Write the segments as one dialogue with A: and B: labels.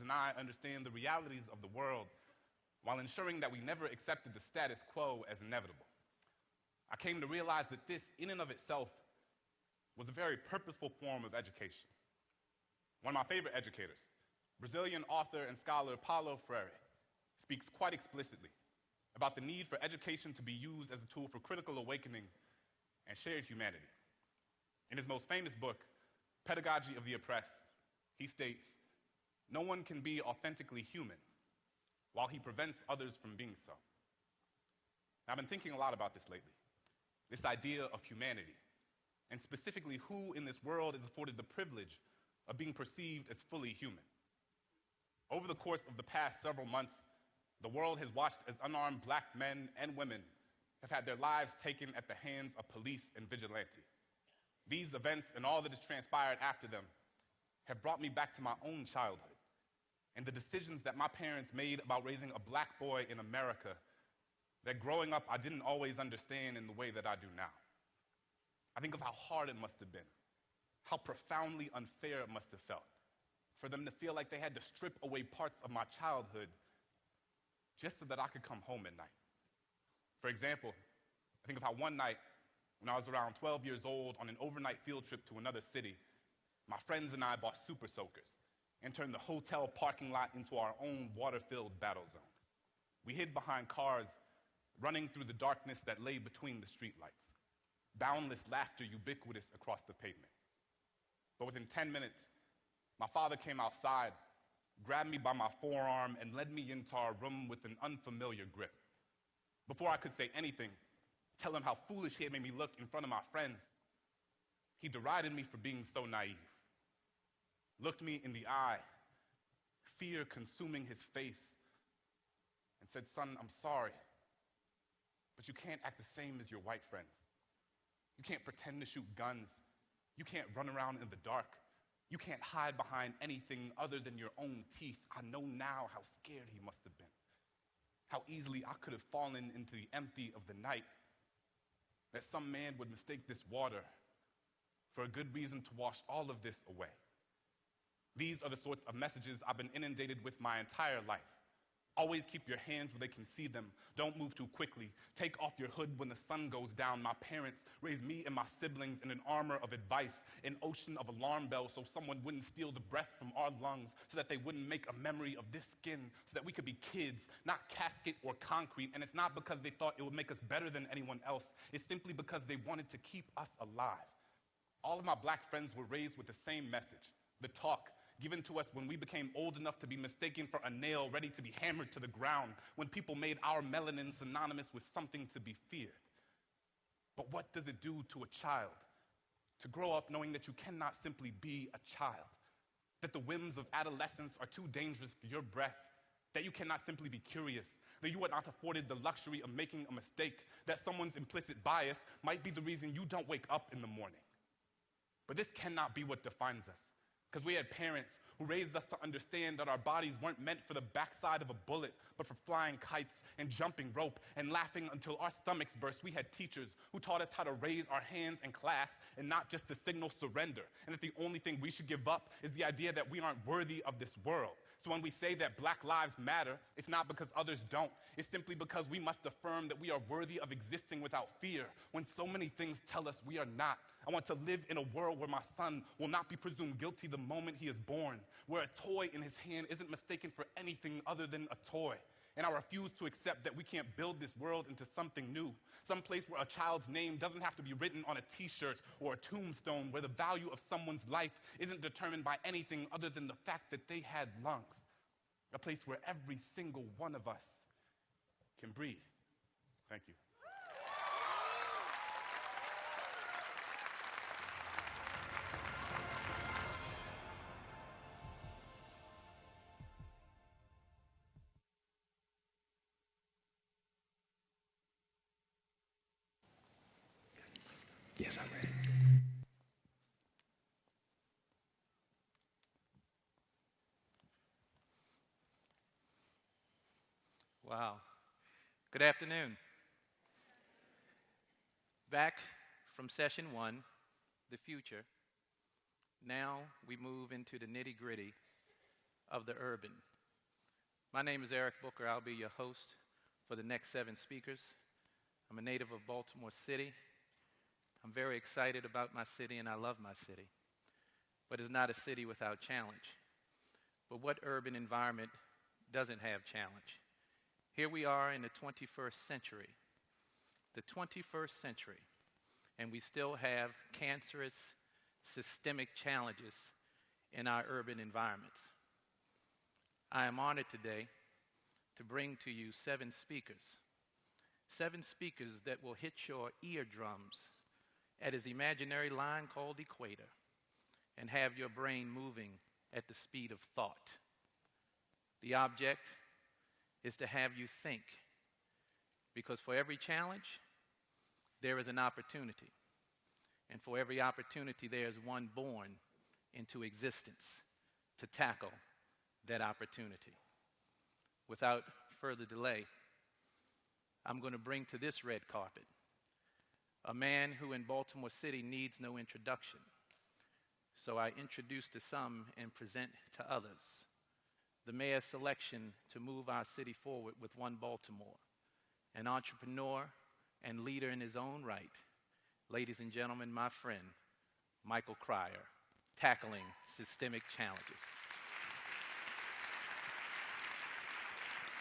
A: and I understand the realities of the world while ensuring that we never accepted the status quo as inevitable. I came to realize that this, in and of itself, was a very purposeful form of education. One of my favorite educators, Brazilian author and scholar Paulo Freire, speaks quite explicitly about the need for education to be used as a tool for critical awakening and shared humanity. In his most famous book, Pedagogy of the Oppressed, he states, "No one can be authentically human while he prevents others from being so." Now, I've been thinking a lot about this lately, this idea of humanity, and specifically who in this world is afforded the privilege of being perceived as fully human. Over the course of the past several months, the world has watched as unarmed black men and women have had their lives taken at the hands of police and vigilante. These events and all that has transpired after them have brought me back to my own childhood and the decisions that my parents made about raising a black boy in America that growing up I didn't always understand in the way that I do now. I think of how hard it must have been, how profoundly unfair it must have felt for them to feel like they had to strip away parts of my childhood just so that I could come home at night. For example, I think of how one night, when I was around 12 years old on an overnight field trip to another city, my friends and I bought super soakers and turned the hotel parking lot into our own water-filled battle zone. We hid behind cars, running through the darkness that lay between the streetlights. Boundless laughter ubiquitous across the pavement. But within 10 minutes, my father came outside, grabbed me by my forearm, and led me into our room with an unfamiliar grip. Before I could say anything, tell him how foolish he had made me look in front of my friends, he derided me for being so naive, looked me in the eye, fear consuming his face, and said, "Son, I'm sorry, but you can't act the same as your white friends. You can't pretend to shoot guns. You can't run around in the dark. You can't hide behind anything other than your own teeth." I know now how scared he must have been, how easily I could have fallen into the empty of the night, that some man would mistake this water for a good reason to wash all of this away. These are the sorts of messages I've been inundated with my entire life. Always keep your hands where they can see them. Don't move too quickly. Take off your hood when the sun goes down. My parents raised me and my siblings in an armor of advice, an ocean of alarm bells so someone wouldn't steal the breath from our lungs, so that they wouldn't make a memory of this skin, so that we could be kids, not casket or concrete. And it's not because they thought it would make us better than anyone else. It's simply because they wanted to keep us alive. All of my black friends were raised with the same message, the talk given to us when we became old enough to be mistaken for a nail ready to be hammered to the ground, when people made our melanin synonymous with something to be feared. But what does it do to a child to grow up knowing that you cannot simply be a child, that the whims of adolescence are too dangerous for your breath, that you cannot simply be curious, that you are not afforded the luxury of making a mistake, that someone's implicit bias might be the reason you don't wake up in the morning? But this cannot be what defines us. Because we had parents who raised us to understand that our bodies weren't meant for the backside of a bullet, but for flying kites and jumping rope and laughing until our stomachs burst. We had teachers who taught us how to raise our hands in class and not just to signal surrender, and that the only thing we should give up is the idea that we aren't worthy of this world. So when we say that Black lives matter, it's not because others don't. It's simply because we must affirm that we are worthy of existing without fear, when so many things tell us we are not. I want to live in a world where my son will not be presumed guilty the moment he is born, where a toy in his hand isn't mistaken for anything other than a toy. And I refuse to accept that we can't build this world into something new, some place where a child's name doesn't have to be written on a t-shirt or a tombstone, where the value of someone's life isn't determined by anything other than the fact that they had lungs, a place where every single one of us can breathe. Thank you.
B: Yes, I'm ready.
C: Wow. Good afternoon. Back from session one, the future. Now we move into the nitty-gritty of the urban. My name is Eric Booker. I'll be your host for the next 7 speakers. I'm a native of Baltimore City. I'm very excited about my city, and I love my city. But it's not a city without challenge. But what urban environment doesn't have challenge? Here we are in the 21st century. The 21st century, and we still have cancerous, systemic challenges in our urban environments. I am honored today to bring to you 7 speakers. 7 speakers that will hit your eardrums at his imaginary line called equator and have your brain moving at the speed of thought. The object is to have you think, because for every challenge, there is an opportunity. And for every opportunity, there is one born into existence to tackle that opportunity. Without further delay, I'm going to bring to this red carpet a man who in Baltimore City needs no introduction. So I introduce to some and present to others the mayor's selection to move our city forward with One Baltimore, an entrepreneur and leader in his own right. Ladies and gentlemen, my friend, Michael Cryer, tackling systemic challenges.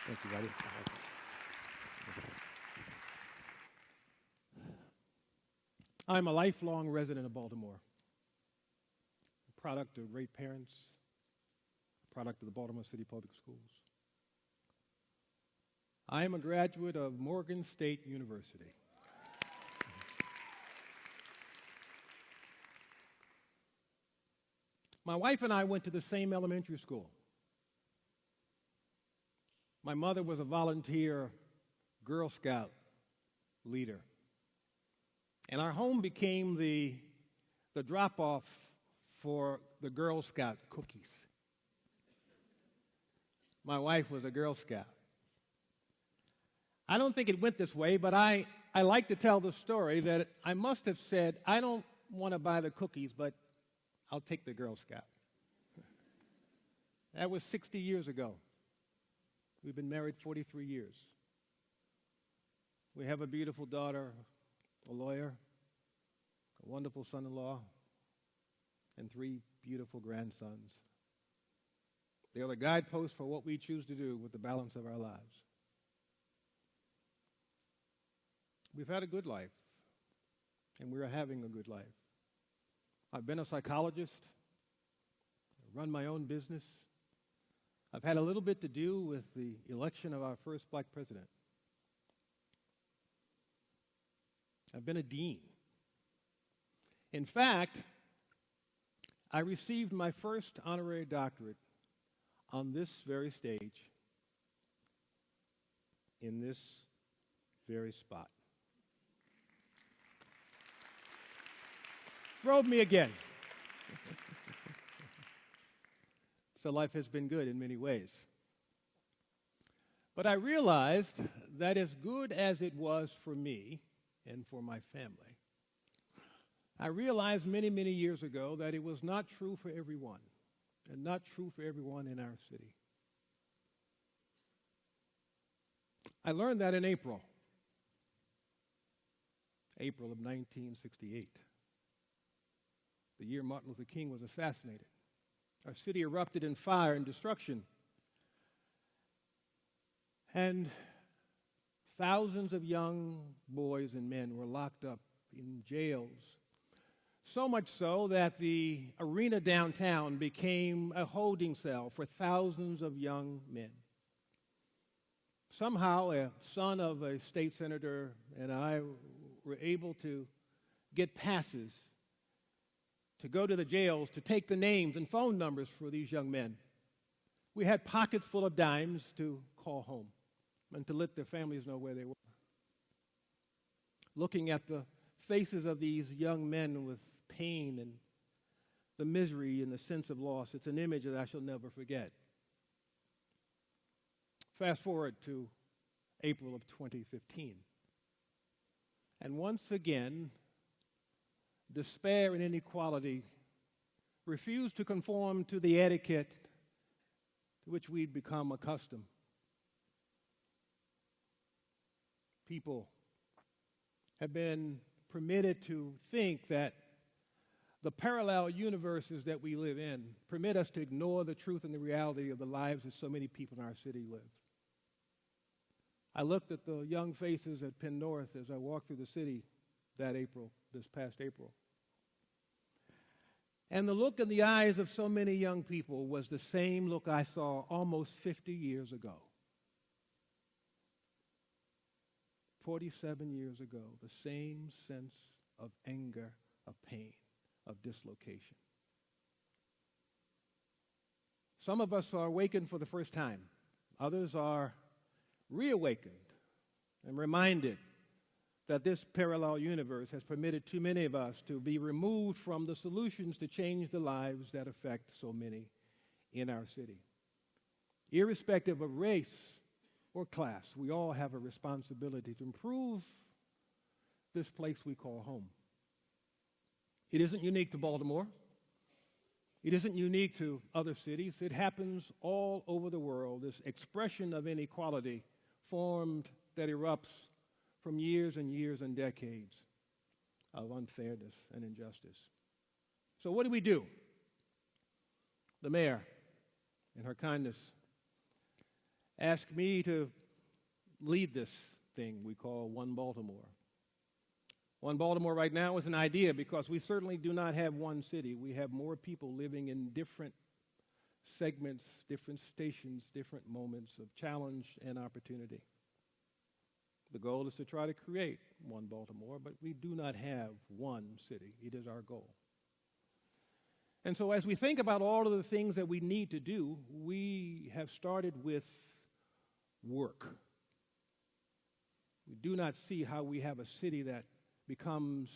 B: Thank you, buddy. I'm a lifelong resident of Baltimore, a product of great parents, a product of the Baltimore City Public Schools. I am a graduate of Morgan State University. My wife and I went to the same elementary school. My mother was a volunteer Girl Scout leader. And our home became the drop-off for the Girl Scout cookies. My wife was a Girl Scout. I don't think it went this way, but I like to tell the story that I must have said, I don't want to buy the cookies, but I'll take the Girl Scout. That was 60 years ago. We've been married 43 years. We have a beautiful daughter, a lawyer, a wonderful son-in-law, and 3 beautiful grandsons. They are the guideposts for what we choose to do with the balance of our lives. We've had a good life, and we are having a good life. I've been a psychologist, run my own business. I've had a little bit to do with the election of our first black president. I've been a dean. In fact, I received my first honorary doctorate on this very stage, in this very spot. Drove me again. So life has been good in many ways. But I realized that as good as it was for me and for my family, I realized many, many years ago that it was not true for everyone, and not true for everyone in our city. I learned that in April of 1968, the year Martin Luther King was assassinated. Our city erupted in fire and destruction. And thousands of young boys and men were locked up in jails. So much so that the arena downtown became a holding cell for thousands of young men. Somehow, a son of a state senator and I were able to get passes to go to the jails to take the names and phone numbers for these young men. We had pockets full of dimes to call home and to let their families know where they were. Looking at the faces of these young men with pain and the misery and the sense of loss, it's an image that I shall never forget. Fast forward to April of 2015. And once again, despair and inequality refused to conform to the etiquette to which we'd become accustomed. People have been permitted to think that the parallel universes that we live in permit us to ignore the truth and the reality of the lives that so many people in our city live. I looked at the young faces at Penn North as I walked through the city this past April. And the look in the eyes of so many young people was the same look I saw almost 50 years ago. 47 years ago, the same sense of anger, of pain, of dislocation. Some of us are awakened for the first time. Others are reawakened and reminded that this parallel universe has permitted too many of us to be removed from the solutions to change the lives that affect so many in our city. Irrespective of race or class, we all have a responsibility to improve this place we call home. It isn't unique to Baltimore. It isn't unique to other cities. It happens all over the world, this expression of inequality formed that erupts from years and years and decades of unfairness and injustice. So what do? The mayor, in her kindness, asked me to lead this thing we call One Baltimore. One Baltimore right now is an idea because we certainly do not have one city. We have more people living in different segments, different stations, different moments of challenge and opportunity. The goal is to try to create one Baltimore, but we do not have one city. It is our goal. And so as we think about all of the things that we need to do, we have started with work. We do not see how we have a city that becomes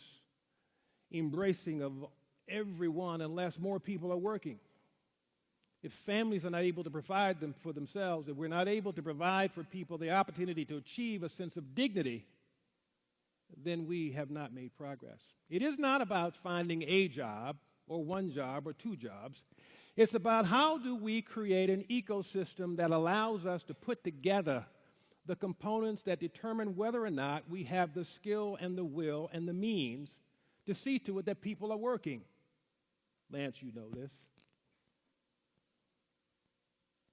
B: embracing of everyone unless more people are working. If families are not able to provide them for themselves, if we're not able to provide for people the opportunity to achieve a sense of dignity, then we have not made progress. It is not about finding a job or one job or two jobs. It's about how do we create an ecosystem that allows us to put together the components that determine whether or not we have the skill and the will and the means to see to it that people are working. Lance, you know this.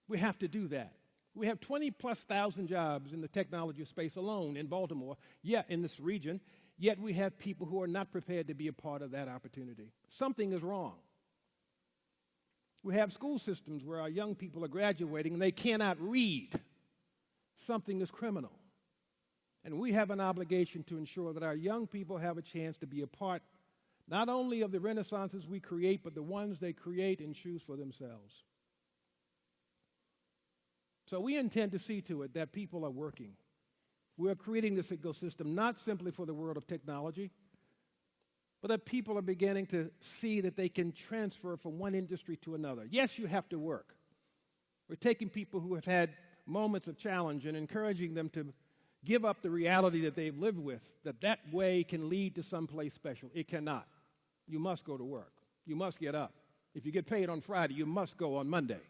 B: We have to do that. We have 20+ thousand jobs in the technology space alone in Baltimore, yet in this region, yet we have people who are not prepared to be a part of that opportunity. Something is wrong. We have school systems where our young people are graduating and they cannot read. Something is criminal. And we have an obligation to ensure that our young people have a chance to be a part not only of the renaissances we create, but the ones they create and choose for themselves. So we intend to see to it that people are working. We are creating this ecosystem not simply for the world of technology, but that people are beginning to see that they can transfer from one industry to another. Yes, you have to work. We're taking people who have had moments of challenge and encouraging them to give up the reality that they've lived with, that way can lead to someplace special. It cannot. You must go to work. You must get up. If you get paid on Friday, you must go on Monday.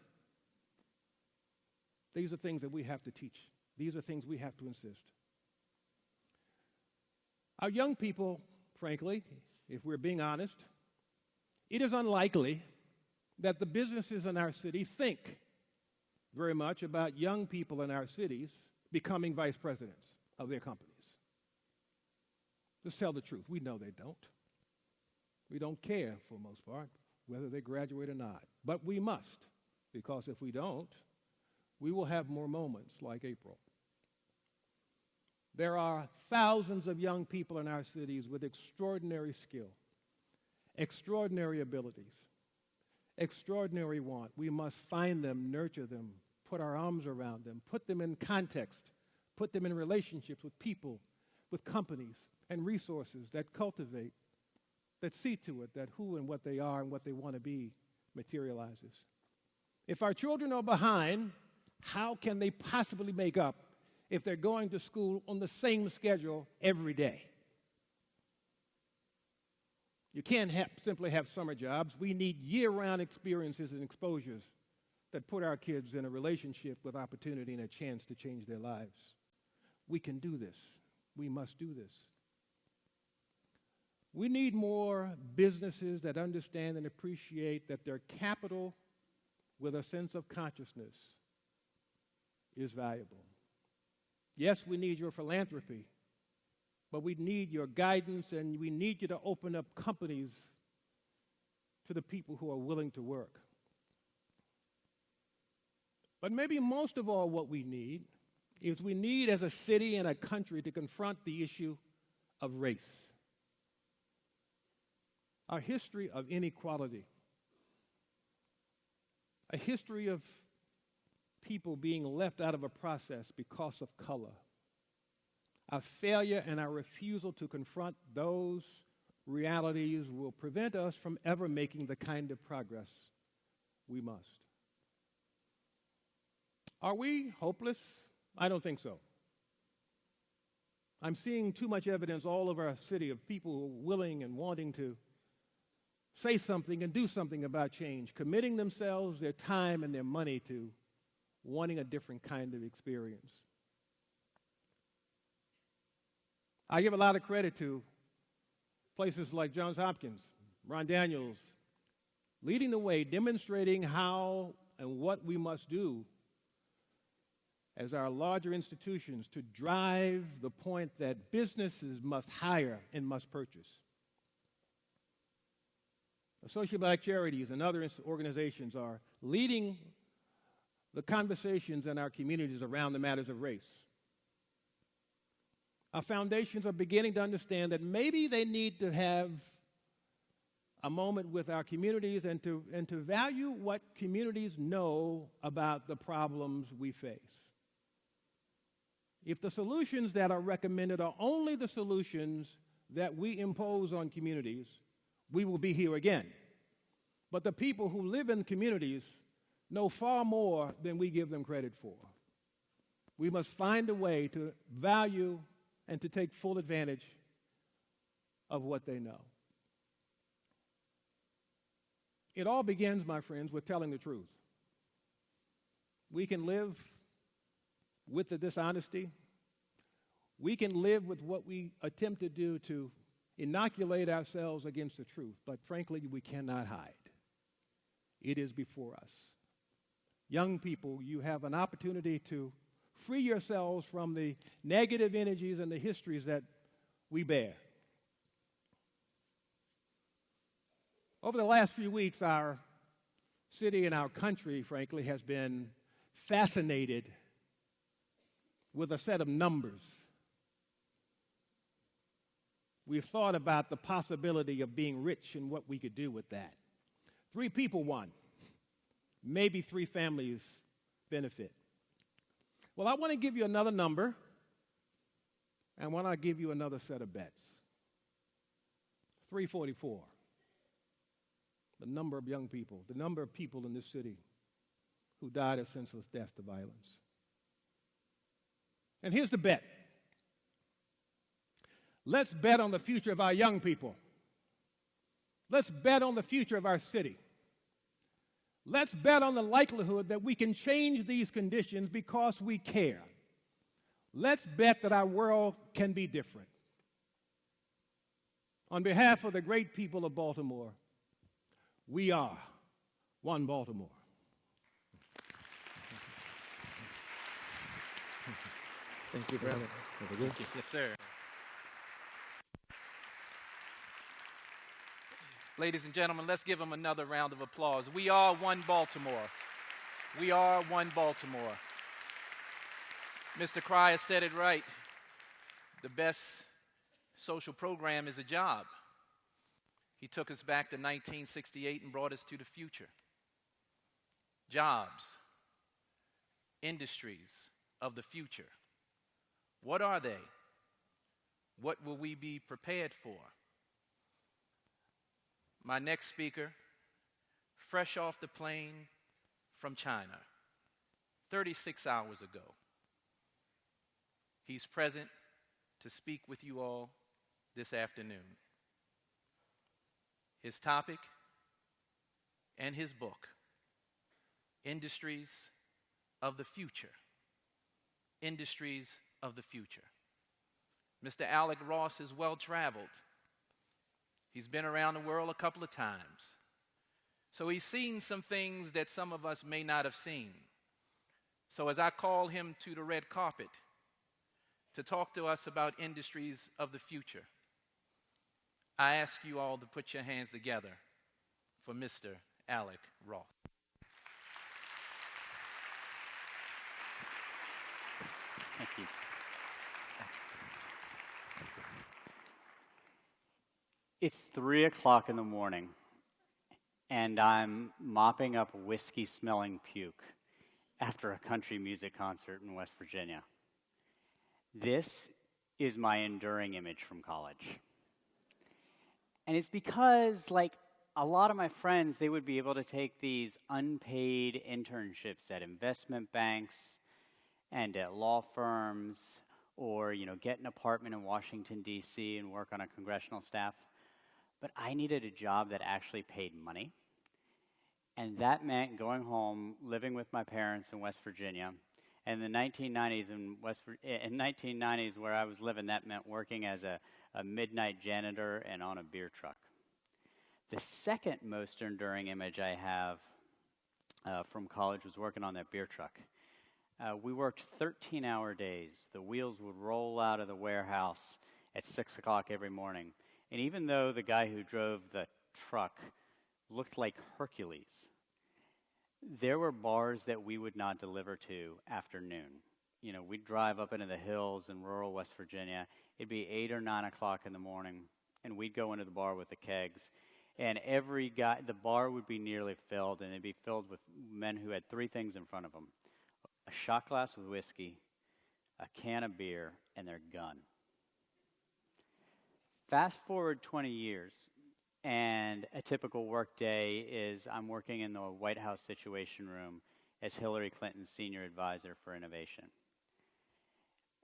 B: These are things that we have to teach. These are things we have to insist. Our young people, frankly, if we're being honest, it is unlikely that the businesses in our city think very much about young people in our cities becoming vice presidents of their companies. Let's tell the truth. We know they don't. We don't care, for the most part, whether they graduate or not. But we must, because if we don't, we will have more moments like April. There are thousands of young people in our cities with extraordinary skill, extraordinary abilities, extraordinary want. We must find them, nurture them, put our arms around them, put them in context, put them in relationships with people, with companies, and resources that cultivate, that see to it that who and what they are and what they want to be materializes. If our children are behind, how can they possibly make up if they're going to school on the same schedule every day? You can't simply have summer jobs. We need year-round experiences and exposures that put our kids in a relationship with opportunity and a chance to change their lives. We can do this. We must do this. We need more businesses that understand and appreciate that their capital with a sense of consciousness is valuable. Yes, we need your philanthropy, but we need your guidance, and we need you to open up companies to the people who are willing to work. But maybe most of all what we need is we need as a city and a country to confront the issue of race. Our history of inequality, a history of people being left out of a process because of color, our failure and our refusal to confront those realities will prevent us from ever making the kind of progress we must. Are we hopeless? I don't think so. I'm seeing too much evidence all over our city of people willing and wanting to say something and do something about change, committing themselves, their time, and their money to wanting a different kind of experience. I give a lot of credit to places like Johns Hopkins, Ron Daniels, leading the way, demonstrating how and what we must do as our larger institutions to drive the point that businesses must hire and must purchase. Associated Black Charities and other organizations are leading the conversations in our communities around the matters of race. Our foundations are beginning to understand that maybe they need to have a moment with our communities and to value what communities know about the problems we face. If the solutions that are recommended are only the solutions that we impose on communities, we will be here again. But the people who live in communities know far more than we give them credit for. We must find a way to value and to take full advantage of what they know. It all begins, my friends, with telling the truth. We can live with the dishonesty. We can live with what we attempt to do to inoculate ourselves against the truth, but frankly, we cannot hide. It is before us. Young people, you have an opportunity to free yourselves from the negative energies and the histories that we bear. Over the last few weeks, our city and our country, frankly, has been fascinated with a set of numbers. We've thought about the possibility of being rich and what we could do with that. 3 people won. Maybe 3 families benefit. Well, I want to give you another number, and I want to give you another set of bets. 344. The number of young people, the number of people in this city who died a senseless death to violence. And here's the bet. Let's bet on the future of our young people. Let's bet on the future of our city. Let's bet on the likelihood that we can change these conditions because we care. Let's bet that our world can be different. On behalf of the great people of Baltimore, we are one Baltimore.
C: Thank you, brother. Thank you. Yes, sir. Ladies and gentlemen, let's give them another round of applause. We are one Baltimore. We are one Baltimore. Mr. Cryer said it right. The best social program is a job. He took us back to 1968 and brought us to the future. Jobs, industries of the future. What are they? What will we be prepared for? My next speaker, fresh off the plane from China, 36 hours ago. He's present to speak with you all this afternoon. His topic and his book, Industries of the future. Industries of the future. Mr. Alec Ross is well-traveled. He's been around the world a couple of times. So he's seen some things that some of us may not have seen. So as I call him to the red carpet to talk to us about industries of the future, I ask you all to put your hands together for Mr. Alec Ross.
D: Thank you. It's 3 o'clock in the morning, and I'm mopping up whiskey-smelling puke after a country music concert in West Virginia. This is my enduring image from college. And it's because, like a lot of my friends, they would be able to take these unpaid internships at investment banks and at law firms, or, get an apartment in Washington, D.C. and work on a congressional staff. But I needed a job that actually paid money. And that meant going home, living with my parents in West Virginia. And in the 1990s, in 1990s where I was living, that meant working as a midnight janitor and on a beer truck. The second most enduring image I have from college was working on that beer truck. We worked 13-hour days. The wheels would roll out of the warehouse at 6 o'clock every morning. And even though the guy who drove the truck looked like Hercules, there were bars that we would not deliver to after noon. We'd drive up into the hills in rural West Virginia. It'd be 8 or 9 o'clock in the morning, and we'd go into the bar with the kegs. And the bar would be nearly filled, and it'd be filled with men who had three things in front of them: a shot glass with whiskey, a can of beer, and their gun. Fast forward 20 years, and a typical work day is I'm working in the White House Situation Room as Hillary Clinton's senior advisor for innovation.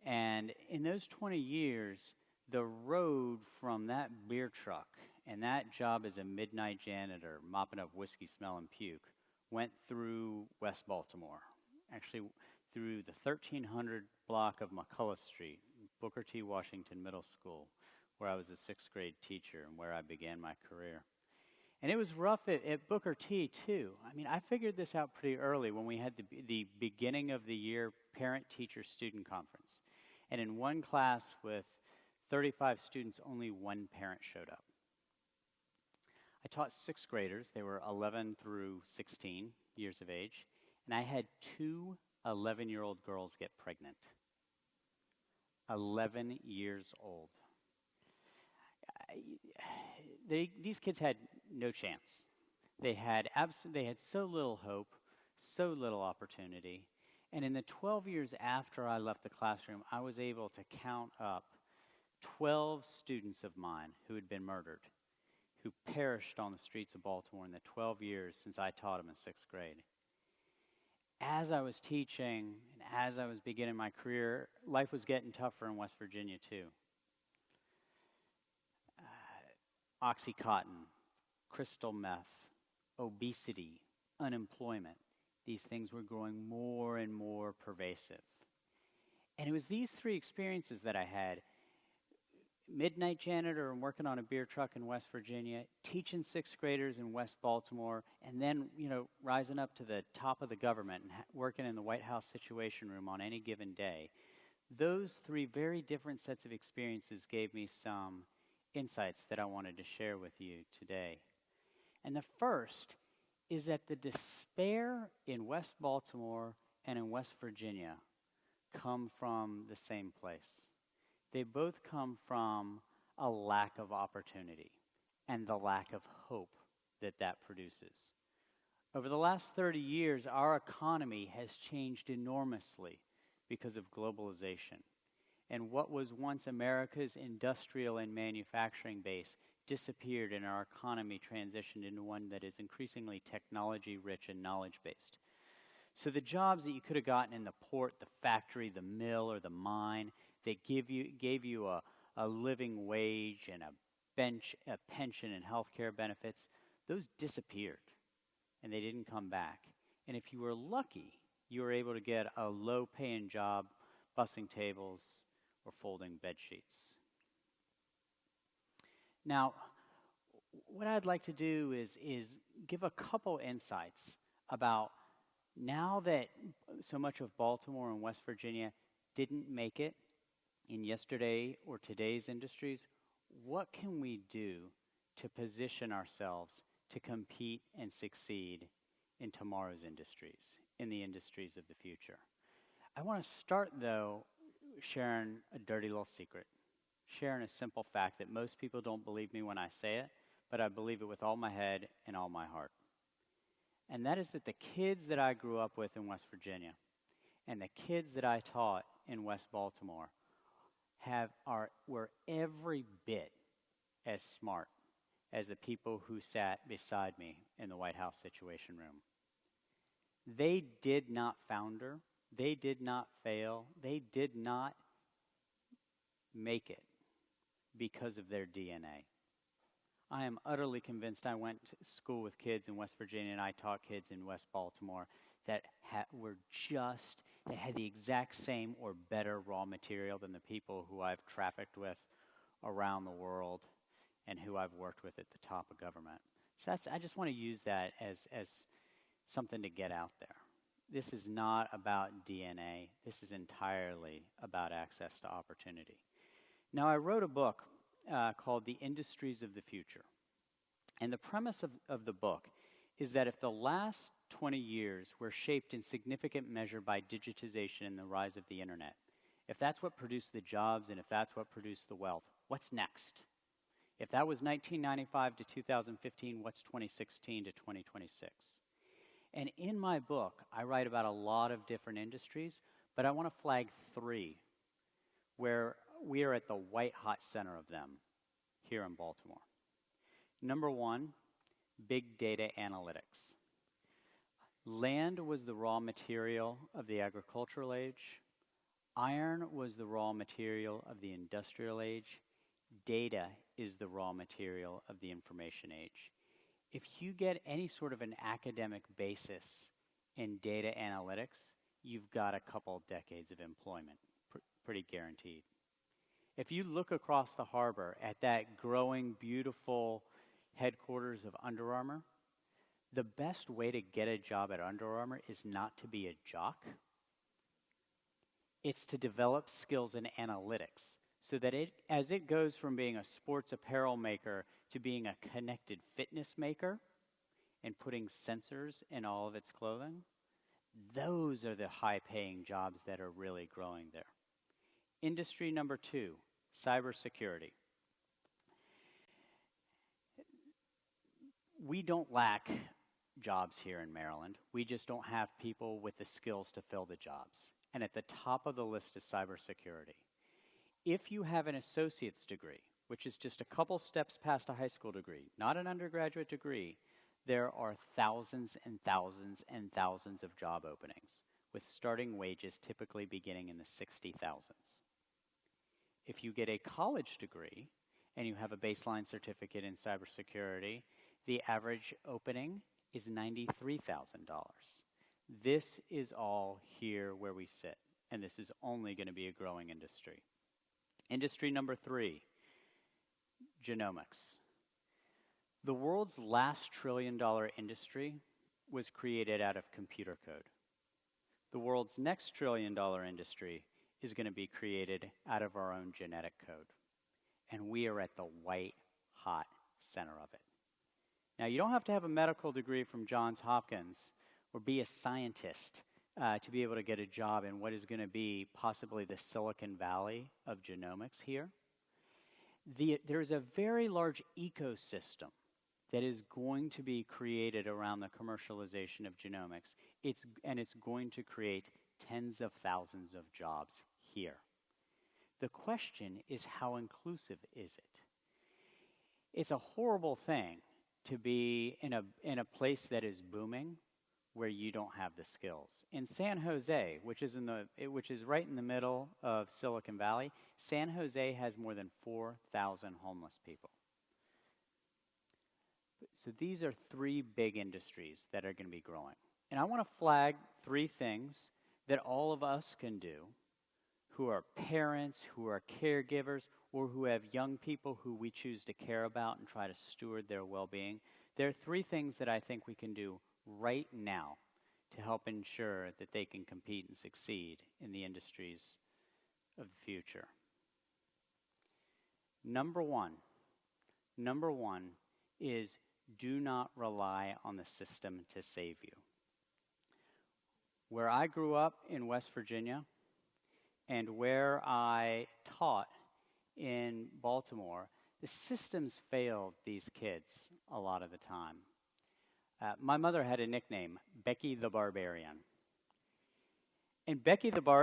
D: And in those 20 years, the road from that beer truck and that job as a midnight janitor, mopping up whiskey smell and puke, went through West Baltimore, actually through the 1300 block of McCullough Street, Booker T. Washington Middle School, where I was a sixth grade teacher and where I began my career. And it was rough at Booker T, too. I figured this out pretty early when we had the beginning of the year parent-teacher-student conference. And in one class with 35 students, only one parent showed up. I taught sixth graders. They were 11 through 16 years of age. And I had 2 11-year-old girls get pregnant. 11 years old. These kids had no chance. They had so little hope, so little opportunity. And in the 12 years after I left the classroom, I was able to count up 12 students of mine who had been murdered, who perished on the streets of Baltimore in the 12 years since I taught them in sixth grade. As I was teaching and as I was beginning my career, life was getting tougher in West Virginia too. Oxycontin, crystal meth, obesity, unemployment. These things were growing more and more pervasive. And it was these 3 experiences that I had: midnight janitor and working on a beer truck in West Virginia, teaching sixth graders in West Baltimore, and then, rising up to the top of the government and working in the White House Situation Room on any given day. Those 3 very different sets of experiences gave me some insights that I wanted to share with you today. And the first is that the despair in West Baltimore and in West Virginia come from the same place. They both come from a lack of opportunity and the lack of hope that produces. Over the last 30 years, our economy has changed enormously because of globalization. And what was once America's industrial and manufacturing base disappeared, and our economy transitioned into one that is increasingly technology-rich and knowledge-based. So the jobs that you could have gotten in the port, the factory, the mill, or the mine that gave you a living wage and a pension and health care benefits, those disappeared, and they didn't come back. And if you were lucky, you were able to get a low-paying job bussing tables or folding bed sheets. Now, what I'd like to do is give a couple insights about now that so much of Baltimore and West Virginia didn't make it in yesterday or today's industries, what can we do to position ourselves to compete and succeed in tomorrow's industries, in the industries of the future? I want to start, though, sharing a dirty little secret, sharing a simple fact that most people don't believe me when I say it, but I believe it with all my head and all my heart. And that is that the kids that I grew up with in West Virginia and the kids that I taught in West Baltimore were every bit as smart as the people who sat beside me in the White House Situation Room. They did not founder, they did not fail, they did not make it because of their DNA. I am utterly convinced. I went to school with kids in West Virginia and I taught kids in West Baltimore that that had the exact same or better raw material than the people who I've trafficked with around the world and who I've worked with at the top of government. So I just want to use that as something to get out there. This is not about DNA. This is entirely about access to opportunity. Now, I wrote a book called The Industries of the Future. And the premise of the book is that if the last 20 years were shaped in significant measure by digitization and the rise of the internet, if that's what produced the jobs and if that's what produced the wealth, what's next? If that was 1995 to 2015, what's 2016 to 2026? And in my book, I write about a lot of different industries, but I want to flag 3 where we are at the white-hot center of them here in Baltimore. Number 1, big data analytics. Land was the raw material of the agricultural age. Iron was the raw material of the industrial age. Data is the raw material of the information age. If you get any sort of an academic basis in data analytics, you've got a couple decades of employment, pretty guaranteed. If you look across the harbor at that growing, beautiful headquarters of Under Armour, the best way to get a job at Under Armour is not to be a jock. It's to develop skills in analytics so that as it goes from being a sports apparel maker to being a connected fitness maker and putting sensors in all of its clothing, those are the high-paying jobs that are really growing there. Industry number 2, cybersecurity. We don't lack jobs here in Maryland. We just don't have people with the skills to fill the jobs. And at the top of the list is cybersecurity. If you have an associate's degree, which is just a couple steps past a high school degree, not an undergraduate degree, there are thousands and thousands and thousands of job openings, with starting wages typically beginning in the 60,000s. If you get a college degree and you have a baseline certificate in cybersecurity, the average opening is $93,000. This is all here where we sit, and this is only going to be a growing industry. Industry number 3, genomics. The world's last trillion-dollar industry was created out of computer code. The world's next trillion-dollar industry is going to be created out of our own genetic code. And we are at the white-hot center of it. Now, you don't have to have a medical degree from Johns Hopkins or be a scientist to be able to get a job in what is going to be possibly the Silicon Valley of genomics here. There's a very large ecosystem that is going to be created around the commercialization of genomics. It's going to create tens of thousands of jobs here. The question is, how inclusive is it? It's a horrible thing to be in a place that is booming where you don't have the skills. In San Jose, which is right in the middle of Silicon Valley, San Jose has more than 4,000 homeless people. So these are 3 big industries that are going to be growing. And I want to flag 3 things that all of us can do who are parents, who are caregivers, or who have young people who we choose to care about and try to steward their well-being. There are 3 things that I think we can do right now to help ensure that they can compete and succeed in the industries of the future. Number one is do not rely on the system to save you. Where I grew up in West Virginia and where I taught in Baltimore, the systems failed these kids a lot of the time. My mother had a nickname, Becky the Barbarian. And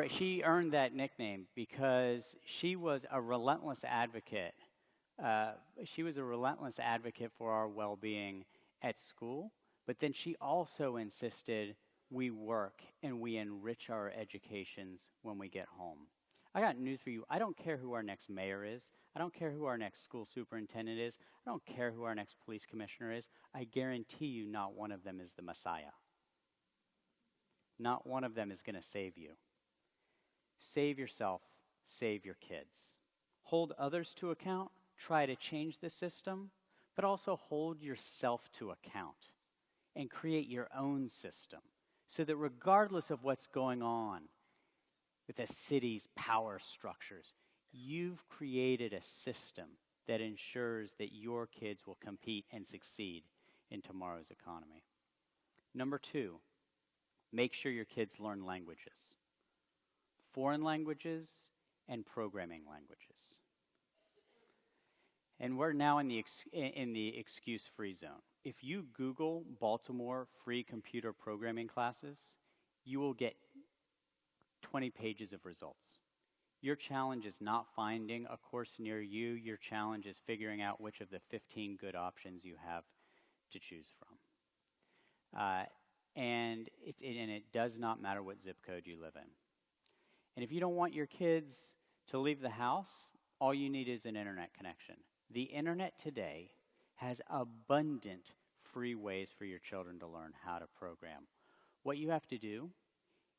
D: she earned that nickname because she was a relentless advocate. She was a relentless advocate for our well-being at school, but then she also insisted we work and we enrich our educations when we get home. I got news for you. I don't care who our next mayor is. I don't care who our next school superintendent is. I don't care who our next police commissioner is. I guarantee you not one of them is the Messiah. Not one of them is going to save you. Save yourself. Save your kids. Hold others to account. Try to change the system, but also hold yourself to account and create your own system so that regardless of what's going on with the city's power structures, you've created a system that ensures that your kids will compete and succeed in tomorrow's economy. Number 2, make sure your kids learn languages, foreign languages and programming languages. And we're now in the excuse-free zone. If you Google Baltimore free computer programming classes, you will get 20 pages of results. Your challenge is not finding a course near you. Your challenge is figuring out which of the 15 good options you have to choose from. And it does not matter what zip code you live in. And if you don't want your kids to leave the house, all you need is an internet connection. The internet today has abundant free ways for your children to learn how to program. What you have to do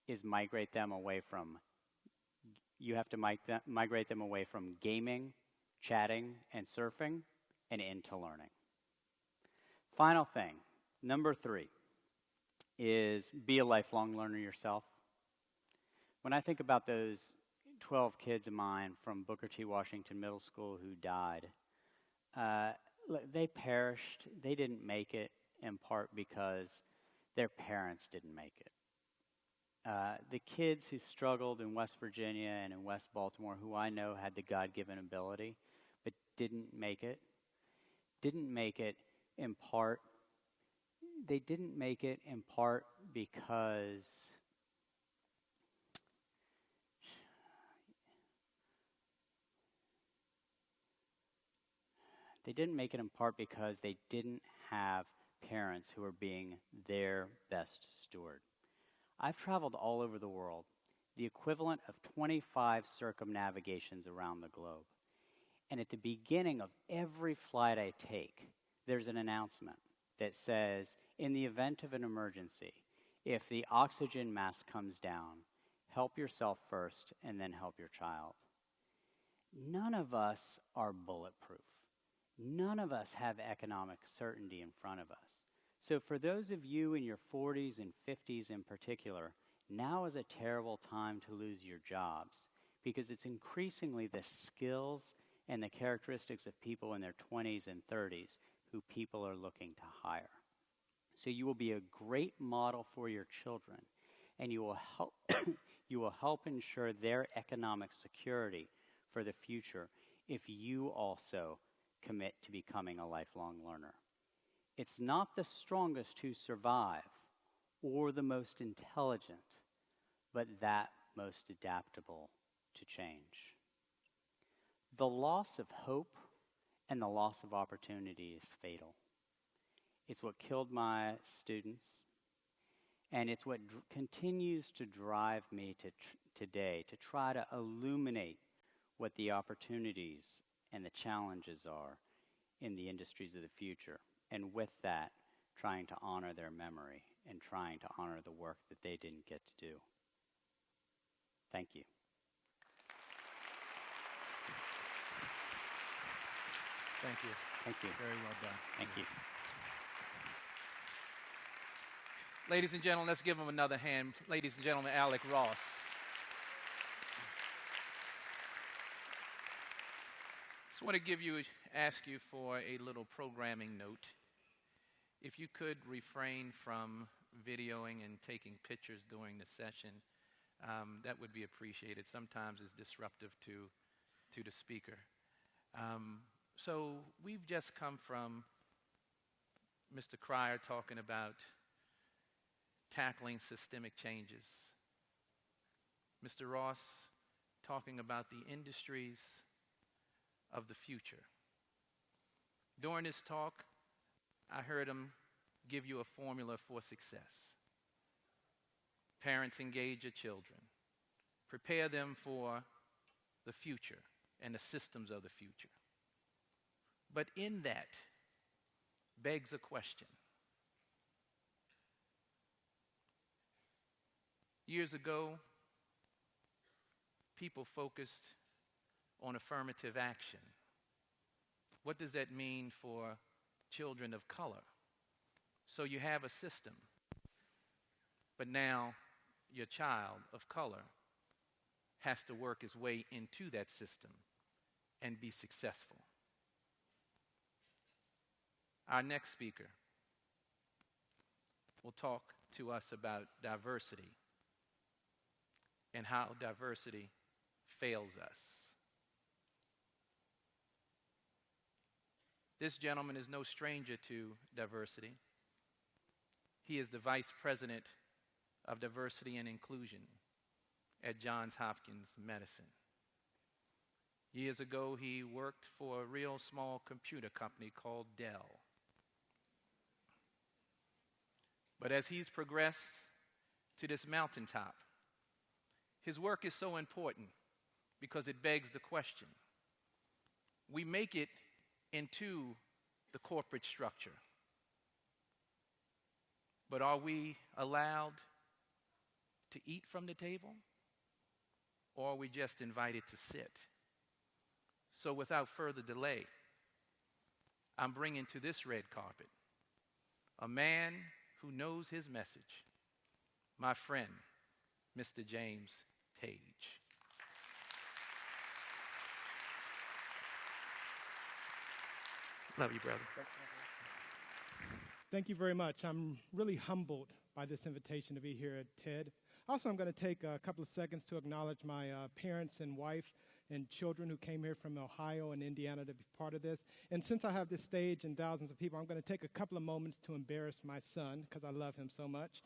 D: is migrate them away from gaming, chatting, and surfing, and into learning. Final thing, number 3, is be a lifelong learner yourself. When I think about those 12 kids of mine from Booker T. Washington Middle School who died, they perished. They didn't make it in part because their parents didn't make it. The kids who struggled in West Virginia and in West Baltimore, who I know had the God-given ability, but didn't make it in part because they didn't have parents who were being their best steward. I've traveled all over the world, the equivalent of 25 circumnavigations around the globe. And at the beginning of every flight I take, there's an announcement that says, in the event of an emergency, if the oxygen mask comes down, help yourself first and then help your child. None of us are bulletproof. None of us have economic certainty in front of us. So for those of you in your 40s and 50s in particular, now is a terrible time to lose your jobs because it's increasingly the skills and the characteristics of people in their 20s and 30s who people are looking to hire. So you will be a great model for your children, and you will help ensure their economic security for the future if you also commit to becoming a lifelong learner. It's not the strongest who survive or the most intelligent, but that most adaptable to change. The loss of hope and the loss of opportunity is fatal. It's what killed my students, and it's what continues to drive me today to try to illuminate what the opportunities and the challenges are in the industries of the future, and with that, trying to honor their memory and trying to honor the work that they didn't get to do. Thank you.
C: Thank you.
D: Thank you.
C: Very well done.
D: Thank you.
C: Ladies and gentlemen, let's give him another hand. Ladies and gentlemen, Alec Ross. Just want to ask you for a little programming note. If you could refrain from videoing and taking pictures during the session, that would be appreciated. Sometimes it's disruptive to the speaker. So we've just come from Mr. Cryer talking about tackling systemic changes. Mr. Ross talking about the industries of the future. During this talk, I heard him give you a formula for success. Parents, engage your children. Prepare them for the future and the systems of the future. But in that begs a question. Years ago, people focused on affirmative action. What does that mean for children of color? So you have a system, but now your child of color has to work his way into that system and be successful. Our next speaker will talk to us about diversity and how diversity fails us. This gentleman is no stranger to diversity. He is the Vice President of Diversity and Inclusion at Johns Hopkins Medicine. Years ago, he worked for a real small computer company called Dell. But as he's progressed to this mountaintop, his work is so important because it begs the question. We make it into the corporate structure, but are we allowed to eat from the table, or are we just invited to sit? So without further delay, I'm bringing to this red carpet a man who knows his message, my friend, Mr. James Page. Love you, brother.
E: Thank you very much. I'm really humbled by this invitation to be here at TED. Also, I'm going to take a couple of seconds to acknowledge my parents and wife and children who came here from Ohio and Indiana to be part of this. And since I have this stage and thousands of people, I'm going to take a couple of moments to embarrass my son because I love him so much.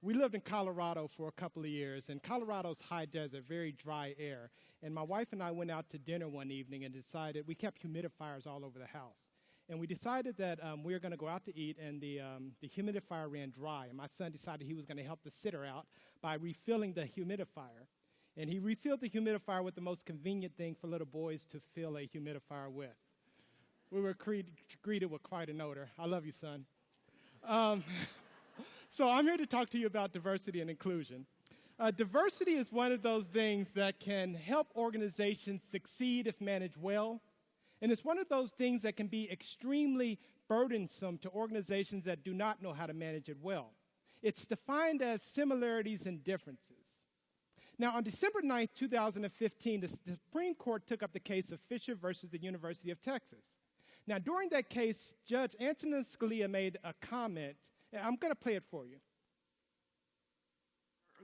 E: We lived in Colorado for a couple of years, and Colorado's high desert, very dry air. And my wife and I went out to dinner one evening and decided, we kept humidifiers all over the house. And we decided that we were going to go out to eat, and the humidifier ran dry. And my son decided he was going to help the sitter out by refilling the humidifier. And he refilled the humidifier with the most convenient thing for little boys to fill a humidifier with. We were greeted with quite an odor. I love you, son. So I'm here to talk to you about diversity and inclusion. Diversity is one of those things that can help organizations succeed if managed well. And it's one of those things that can be extremely burdensome to organizations that do not know how to manage it well. It's defined as similarities and differences. Now, on December 9th, 2015, the Supreme Court took up the case of Fisher versus the University of Texas. Now, during that case, Judge Antonin Scalia made a comment, and I'm going to play it for you.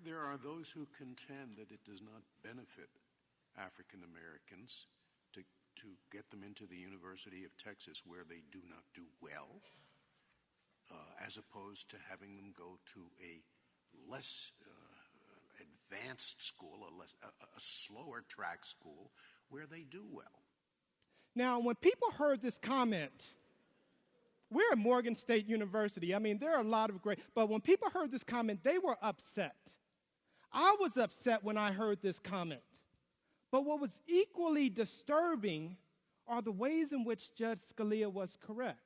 F: There are those who contend that it does not benefit African Americans to get them into the University of Texas where they do not do well, as opposed to having them go to a less advanced school, a slower track school where they do well.
E: Now, when people heard this comment, we're at Morgan State University. I mean, there are a lot of great, but when people heard this comment, they were upset. I was upset when I heard this comment. But what was equally disturbing are the ways in which Judge Scalia was correct.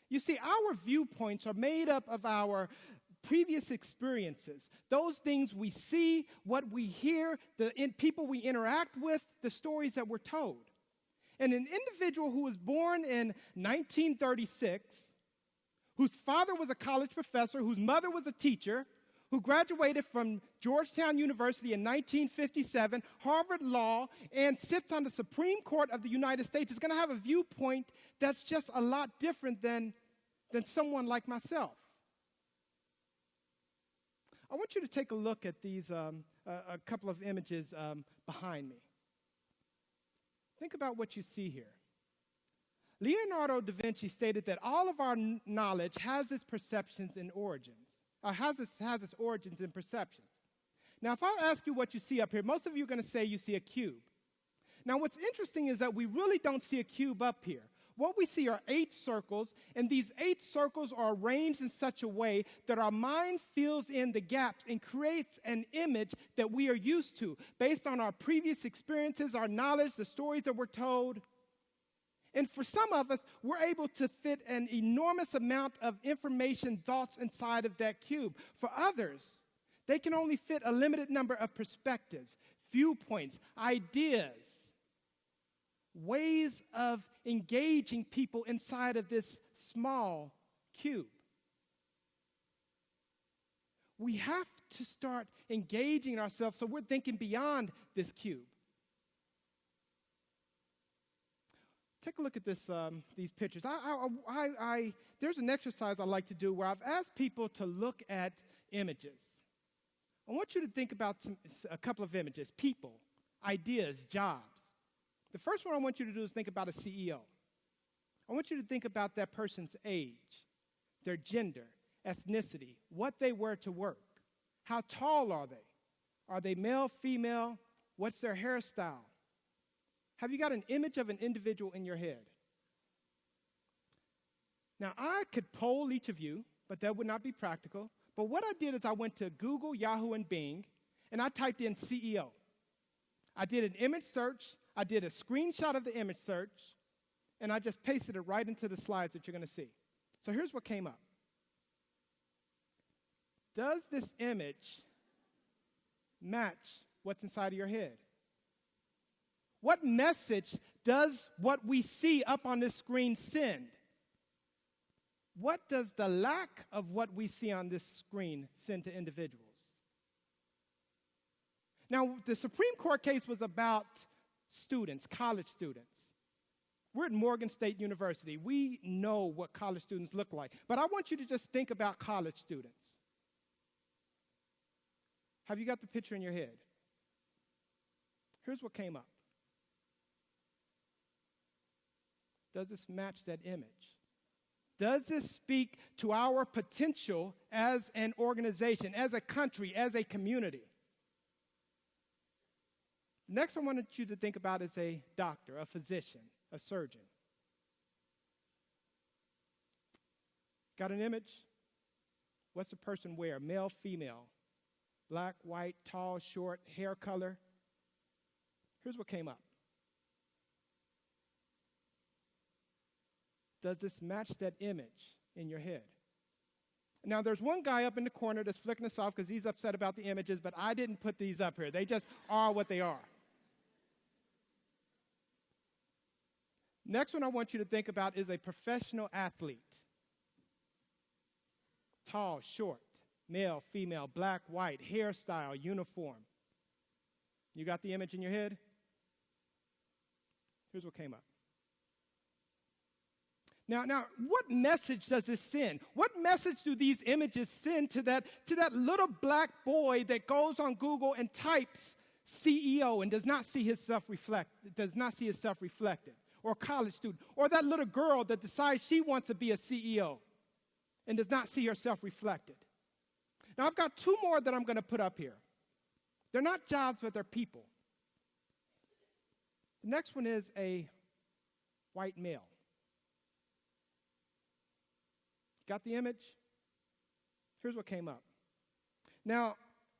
E: You see, our viewpoints are made up of our previous experiences, those things we see, what we hear, the people we interact with, the stories that we're told. And an individual who was born in 1936, whose father was a college professor, whose mother was a teacher, who graduated from Georgetown University in 1957, Harvard Law, and sits on the Supreme Court of the United States, is going to have a viewpoint that's just a lot different than someone like myself. I want you to take a look at these, a couple of images behind me. Think about what you see here. Leonardo da Vinci stated that all of our knowledge has its perceptions and origins, has its origins and perceptions. Now, if I ask you what you see up here, most of you are going to say you see a cube. Now, what's interesting is that we really don't see a cube up here. What we see are 8 circles, and these 8 circles are arranged in such a way that our mind fills in the gaps and creates an image that we are used to based on our previous experiences, our knowledge, the stories that we're told. And for some of us, we're able to fit an enormous amount of information, thoughts inside of that cube. For others, they can only fit a limited number of perspectives, viewpoints, ideas, ways of engaging people inside of this small cube. We have to start engaging ourselves so we're thinking beyond this cube. Take a look at these pictures. There's an exercise I like to do where I've asked people to look at images. I want you to think about a couple of images, people, ideas, jobs. The first one I want you to do is think about a CEO. I want you to think about that person's age, their gender, ethnicity, what they wear to work. How tall are they? Are they male, female? What's their hairstyle? Have you got an image of an individual in your head? Now, I could poll each of you, but that would not be practical. But what I did is I went to Google, Yahoo, and Bing, and I typed in CEO. I did an image search. I did a screenshot of the image search, and I just pasted it right into the slides that you're going to see. So here's what came up. Does this image match what's inside of your head? What message does what we see up on this screen send? What does the lack of what we see on this screen send to individuals? Now, the Supreme Court case was about students, college students. We're at Morgan State University. We know what college students look like. But I want you to just think about college students. Have you got the picture in your head? Here's what came up. Does this match that image? Does this speak to our potential as an organization, as a country, as a community? Next, I wanted you to think about is a doctor, a physician, a surgeon. Got an image? What's the person wear? Male, female, black, white, tall, short, hair color. Here's what came up. Does this match that image in your head? Now, there's one guy up in the corner that's flicking us off because he's upset about the images, but I didn't put these up here. They just are what they are. Next one I want you to think about is a professional athlete. Tall, short, male, female, black, white, hairstyle, uniform. You got the image in your head? Here's what came up. Now, what message does this send? What message do these images send to that little black boy that goes on Google and types CEO and does not see himself reflected? Or a college student, or that little girl that decides she wants to be a CEO and does not see herself reflected. Now, I've got 2 more that I'm going to put up here. They're not jobs, but they're people. The next one is a white male. Got the image? Here's what came up. Now,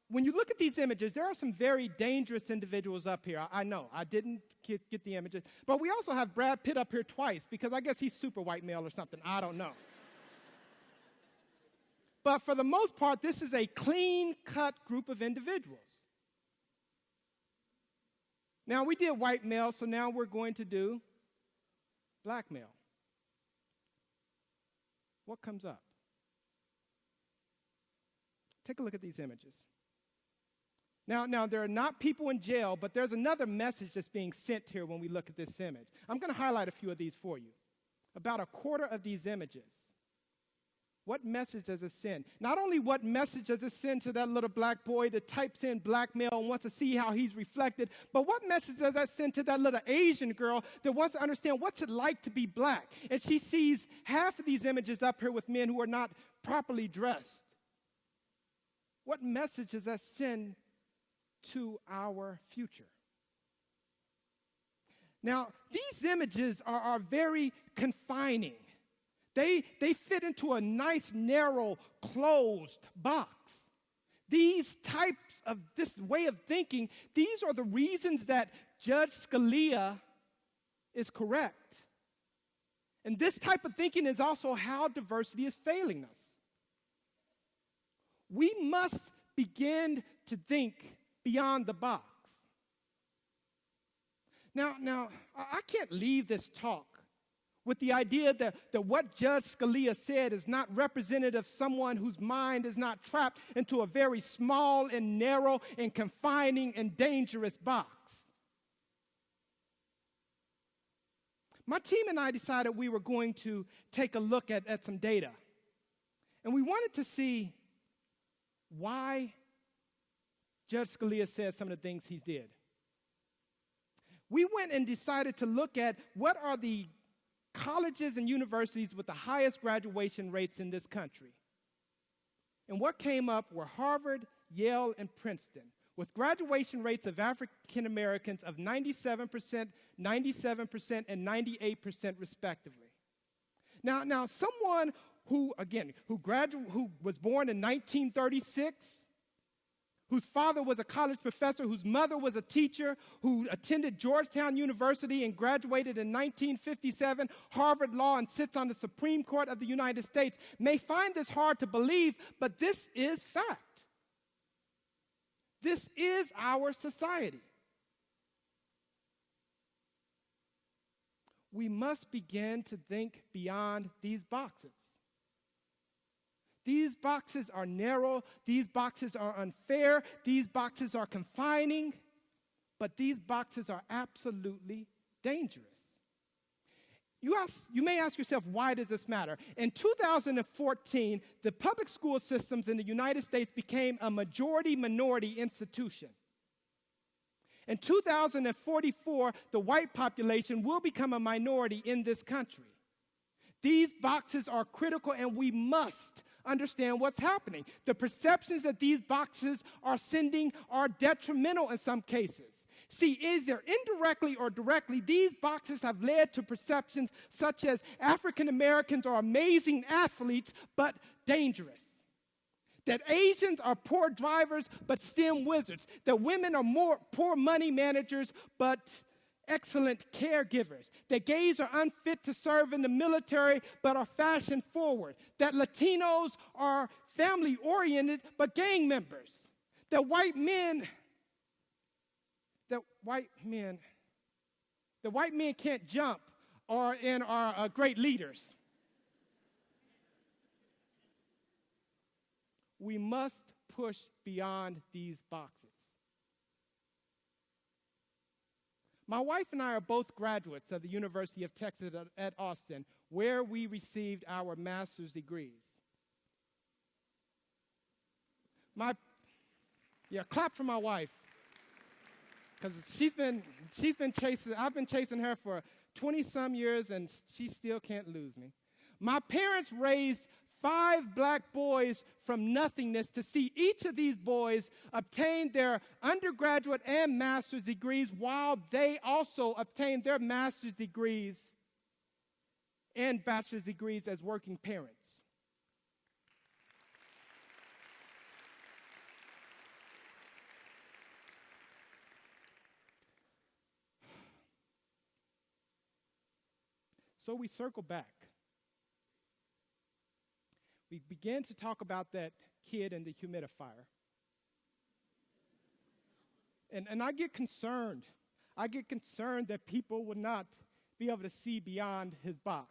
E: when you look at these images, there are some very dangerous individuals up here. I know, I didn't get the images. But we also have Brad Pitt up here twice because I guess he's super white male or something. I don't know. but for the most part, this is a clean-cut group of individuals. Now, we did white male, so now we're going to do black male. What comes up? Take a look at these images. Now, there are not people in jail, but there's another message that's being sent here when we look at this image. I'm going to highlight a few of these for you. About a quarter of these images. What message does it send? Not only what message does it send to that little black boy that types in black male and wants to see how he's reflected, but what message does that send to that little Asian girl that wants to understand what's it like to be black? And she sees half of these images up here with men who are not properly dressed. What message does that send to our future? Now, these images are very confining. They fit into a nice, narrow, closed box. These types of this way of thinking, these are the reasons that Judge Scalia is correct. And this type of thinking is also how diversity is failing us. We must begin to think beyond the box. Now, I can't leave this talk with the idea that what Judge Scalia said is not representative of someone whose mind is not trapped into a very small and narrow and confining and dangerous box. My team and I decided we were going to take a look at some data. And we wanted to see why Judge Scalia said some of the things he did. We went and decided to look at what are the colleges and universities with the highest graduation rates in this country. And what came up were Harvard, Yale, and Princeton, with graduation rates of African Americans of 97%, 97%, and 98% respectively. Now someone who was born in 1936, whose father was a college professor, whose mother was a teacher, who attended Georgetown University and graduated in 1957, Harvard Law, and sits on the Supreme Court of the United States, may find this hard to believe, but this is fact. This is our society. We must begin to think beyond these boxes. These boxes are narrow, these boxes are unfair, these boxes are confining, but these boxes are absolutely dangerous. You may ask yourself, why does this matter? In 2014, the public school systems in the United States became a majority-minority institution. In 2044, the white population will become a minority in this country. These boxes are critical, and we must understand what's happening. The perceptions that these boxes are sending are detrimental in some cases. See, either indirectly or directly, these boxes have led to perceptions such as African Americans are amazing athletes but dangerous. That Asians are poor drivers but STEM wizards. That women are poor money managers but excellent caregivers. That gays are unfit to serve in the military but are fashion forward. That Latinos are family oriented but gang members. That white men can't jump and are great leaders. We must push beyond these boxes. My wife and I are both graduates of the University of Texas at Austin, where we received our master's degrees. Clap for my wife, because I've been chasing her for 20-some years, and she still can't lose me. My parents raised 5 black boys from nothingness to see each of these boys obtain their undergraduate and master's degrees while they also obtained their master's degrees and bachelor's degrees as working parents. So we circle back. We began to talk about that kid in the humidifier. And I get concerned. I get concerned that people will not be able to see beyond his box.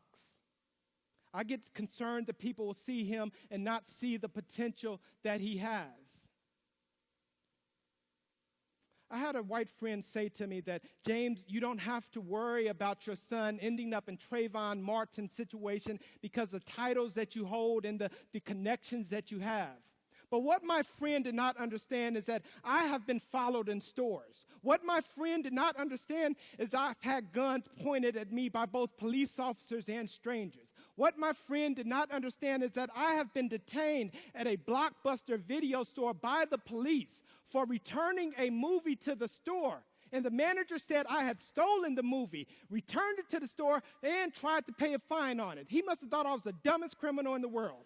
E: I get concerned that people will see him and not see the potential that he has. I had a white friend say to me that, James, you don't have to worry about your son ending up in Trayvon Martin's situation because of the titles that you hold and the connections that you have. But what my friend did not understand is that I have been followed in stores. What my friend did not understand is I've had guns pointed at me by both police officers and strangers. What my friend did not understand is that I have been detained at a Blockbuster video store by the police for returning a movie to the store. And the manager said I had stolen the movie, returned it to the store, and tried to pay a fine on it. He must have thought I was the dumbest criminal in the world.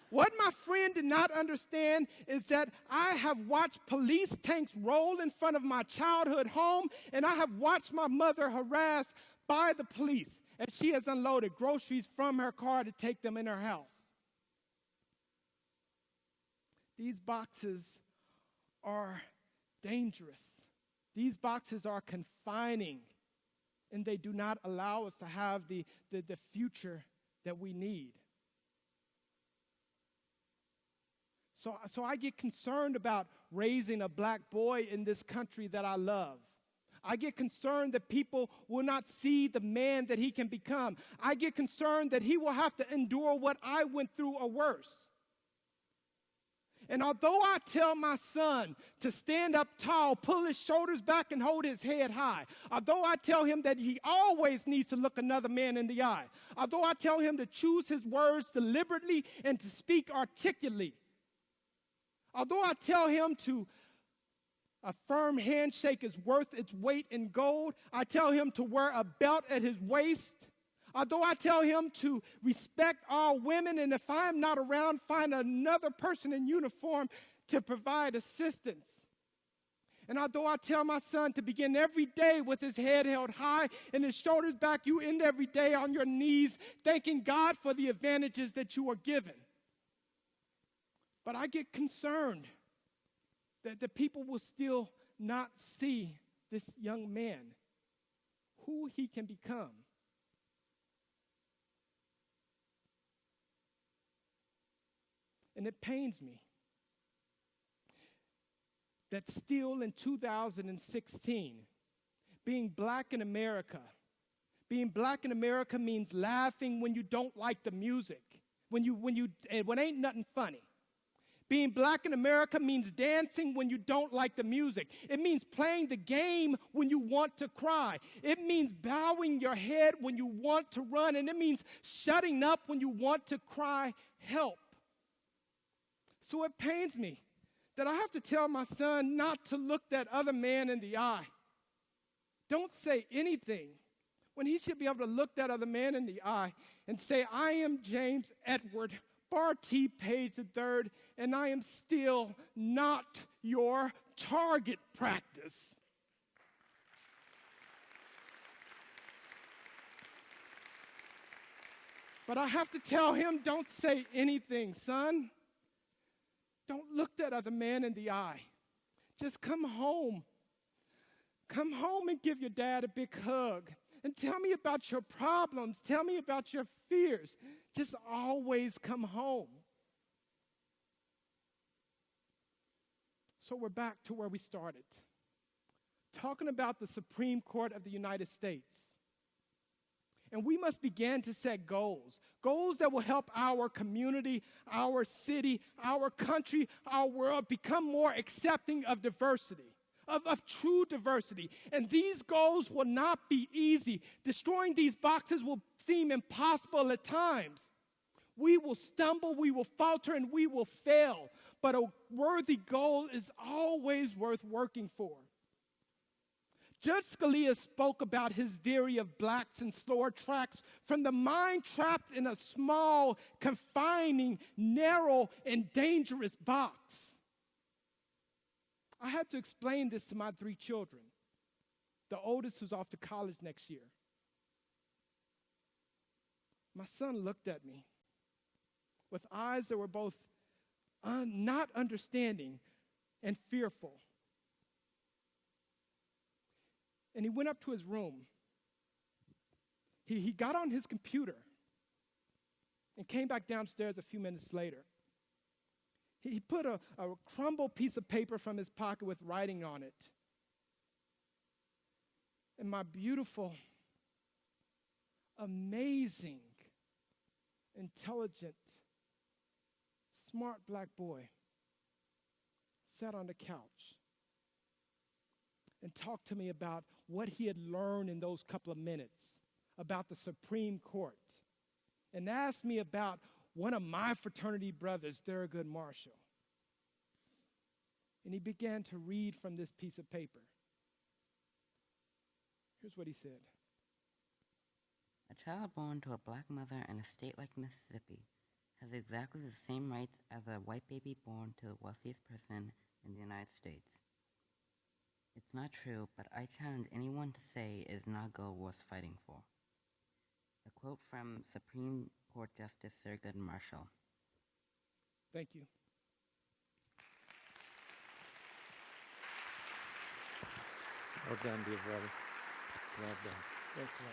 E: What my friend did not understand is that I have watched police tanks roll in front of my childhood home, and I have watched my mother harassed by the police as she has unloaded groceries from her car to take them in her house. These boxes are dangerous. These boxes are confining, and they do not allow us to have the future that we need. So I get concerned about raising a black boy in this country that I love. I get concerned that people will not see the man that he can become. I get concerned that he will have to endure what I went through or worse. And although I tell my son to stand up tall, pull his shoulders back, and hold his head high, although I tell him that he always needs to look another man in the eye, although I tell him to choose his words deliberately and to speak articulately, although I tell him to a firm handshake is worth its weight in gold, I tell him to wear a belt at his waist, although I tell him to respect all women, and if I'm not around, find another person in uniform to provide assistance. And although I tell my son to begin every day with his head held high and his shoulders back, you end every day on your knees thanking God for the advantages that you are given. But I get concerned that the people will still not see this young man, who he can become. And it pains me that still in 2016, being black in America means laughing when you don't like the music, when ain't nothing funny. Being black in America means dancing when you don't like the music. It means playing the game when you want to cry. It means bowing your head when you want to run. And it means shutting up when you want to cry, help. So it pains me that I have to tell my son not to look that other man in the eye. Don't say anything when he should be able to look that other man in the eye and say, I am James Edward Barty Page III, and I am still not your target practice. But I have to tell him, don't say anything, son. Don't look that other man in the eye. Just come home. Come home and give your dad a big hug. And tell me about your problems. Tell me about your fears. Just always come home. So we're back to where we started, talking about the Supreme Court of the United States. And we must begin to set goals that will help our community, our city, our country, our world become more accepting of diversity, of true diversity. And these goals will not be easy. Destroying these boxes will seem impossible at times. We will stumble, we will falter, and we will fail. But a worthy goal is always worth working for. Judge Scalia spoke about his theory of blacks and slower tracks from the mind trapped in a small, confining, narrow, and dangerous box. I had to explain this to my 3 children, the oldest who's off to college next year. My son looked at me with eyes that were both not understanding and fearful. And he went up to his room. He got on his computer and came back downstairs a few minutes later. He put a crumbled piece of paper from his pocket with writing on it. And my beautiful, amazing, intelligent, smart black boy sat on the couch and talked to me about what he had learned in those couple of minutes about the Supreme Court, and asked me about one of my fraternity brothers, Thurgood Marshall. And he began to read from this piece of paper. Here's what he said.
G: A child born to a black mother in a state like Mississippi has exactly the same rights as a white baby born to the wealthiest person in the United States. It's not true, but I challenge anyone to say it is not a goal worth fighting for. A quote from Supreme Court Justice Thurgood Marshall.
E: Thank you.
B: Well done, dear brother. Well done.
E: Thank you.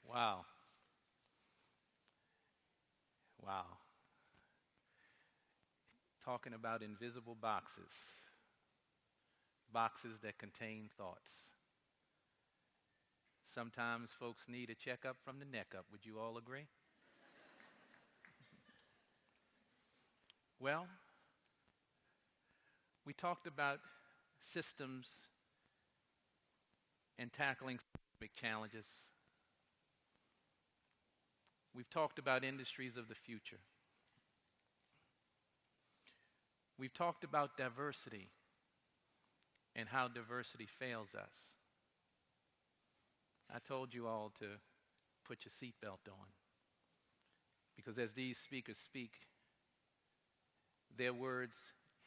C: Wow. Wow. Talking about invisible boxes. Boxes that contain thoughts. Sometimes folks need a checkup from the neck up. Would you all agree? Well, we talked about systems and tackling big challenges. We've talked about industries of the future. We've talked about diversity and how diversity fails us. I told you all to put your seatbelt on, because as these speakers speak, their words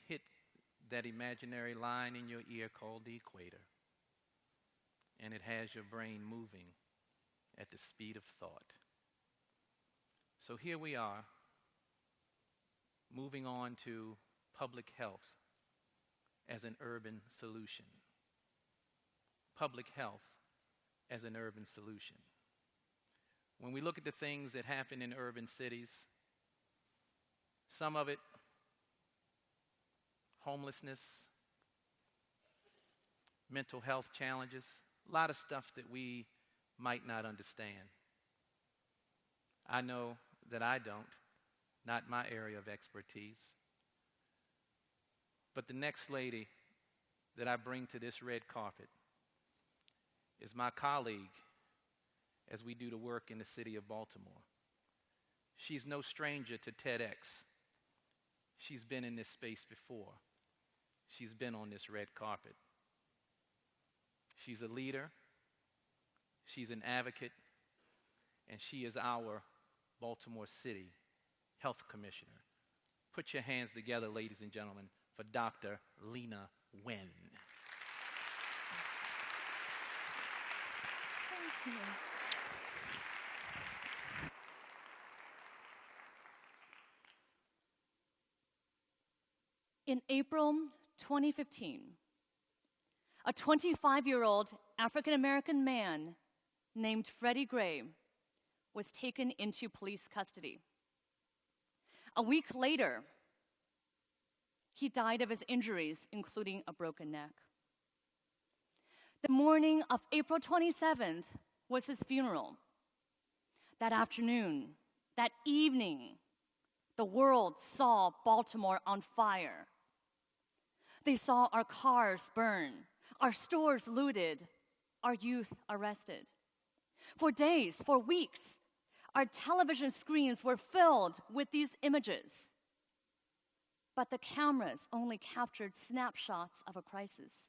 C: hit that imaginary line in your ear called the equator, and it has your brain moving at the speed of thought. So here we are, moving on to public health as an urban solution. Public health as an urban solution. When we look at the things that happen in urban cities, some of it, homelessness, mental health challenges, a lot of stuff that we might not understand. I know that I don't, not my area of expertise. But the next lady that I bring to this red carpet is my colleague as we do the work in the city of Baltimore. She's no stranger to TEDx. She's been in this space before. She's been on this red carpet. She's a leader, she's an advocate, and she is our Baltimore City Health Commissioner. Put your hands together, ladies and gentlemen, for Dr. Lena Wen.
H: Thank you. In April 2015, a 25-year-old African-American man named Freddie Gray was taken into police custody. A week later, he died of his injuries, including a broken neck. The morning of April 27th was his funeral. That afternoon, that evening, the world saw Baltimore on fire. They saw our cars burn, our stores looted, our youth arrested. For days, for weeks, our television screens were filled with these images. But the cameras only captured snapshots of a crisis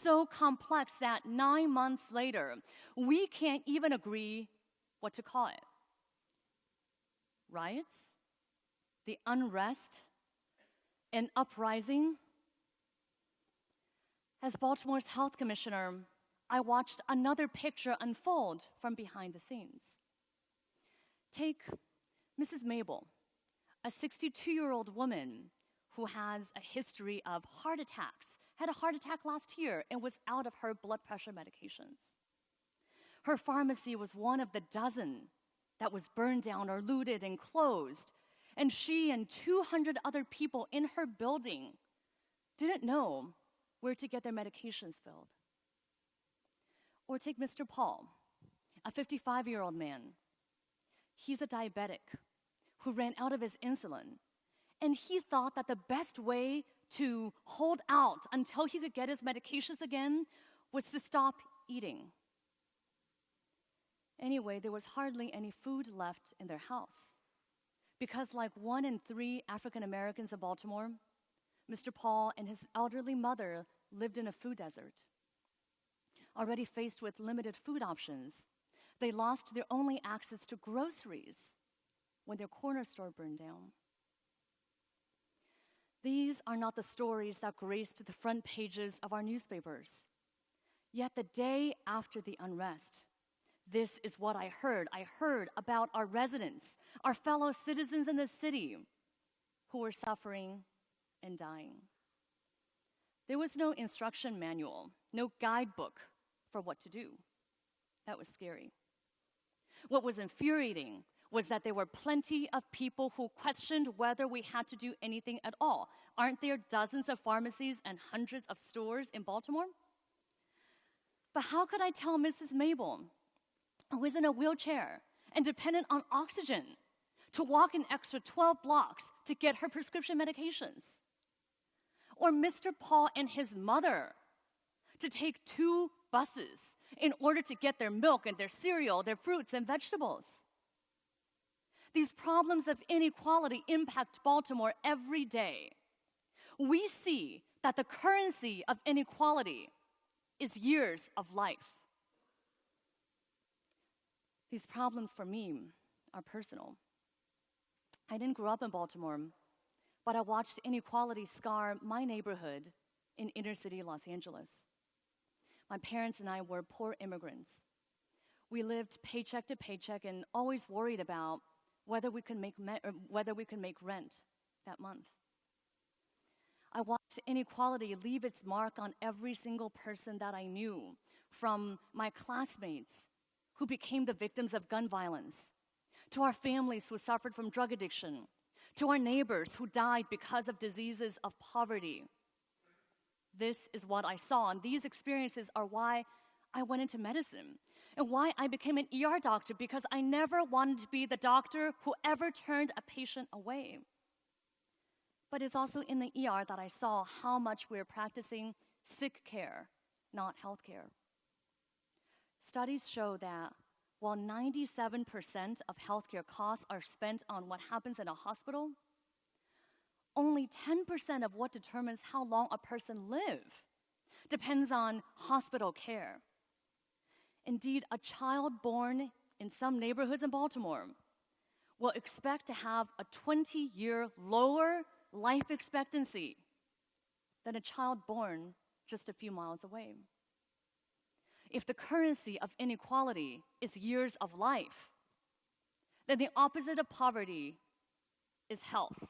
H: so complex that 9 months later, we can't even agree what to call it. Riots? The unrest? An uprising? As Baltimore's health commissioner, I watched another picture unfold from behind the scenes. Take Mrs. Mabel, a 62-year-old woman who has a history of heart attacks, had a heart attack last year and was out of her blood pressure medications. Her pharmacy was one of the dozen that was burned down or looted and closed, and she and 200 other people in her building didn't know where to get their medications filled. Or take Mr. Paul, a 55-year-old man. He's a diabetic who ran out of his insulin, and he thought that the best way to hold out until he could get his medications again was to stop eating. Anyway, there was hardly any food left in their house because, like 1 in 3 African Americans in Baltimore, Mr. Paul and his elderly mother lived in a food desert. Already faced with limited food options, they lost their only access to groceries when their corner store burned down. These are not the stories that graced the front pages of our newspapers. Yet the day after the unrest, this is what I heard. I heard about our residents, our fellow citizens in the city who were suffering and dying. There was no instruction manual, no guidebook for what to do. That was scary. What was infuriating was that there were plenty of people who questioned whether we had to do anything at all. Aren't there dozens of pharmacies and hundreds of stores in Baltimore? But how could I tell Mrs. Mabel, who is in a wheelchair and dependent on oxygen, to walk an extra 12 blocks to get her prescription medications? Or Mr. Paul and his mother to take 2 buses in order to get their milk and their cereal, their fruits and vegetables? These problems of inequality impact Baltimore every day. We see that the currency of inequality is years of life. These problems for me are personal. I didn't grow up in Baltimore, but I watched inequality scar my neighborhood in inner city Los Angeles. My parents and I were poor immigrants. We lived paycheck to paycheck and always worried about whether we could make rent that month. I watched inequality leave its mark on every single person that I knew, from my classmates who became the victims of gun violence, to our families who suffered from drug addiction, to our neighbors who died because of diseases of poverty. This is what I saw, and these experiences are why I went into medicine and why I became an ER doctor, because I never wanted to be the doctor who ever turned a patient away. But it's also in the ER that I saw how much we're practicing sick care, not health care. Studies show that while 97% of healthcare costs are spent on what happens in a hospital, only 10% of what determines how long a person lives depends on hospital care. Indeed, a child born in some neighborhoods in Baltimore will expect to have a 20-year lower life expectancy than a child born just a few miles away. If the currency of inequality is years of life, then the opposite of poverty is health.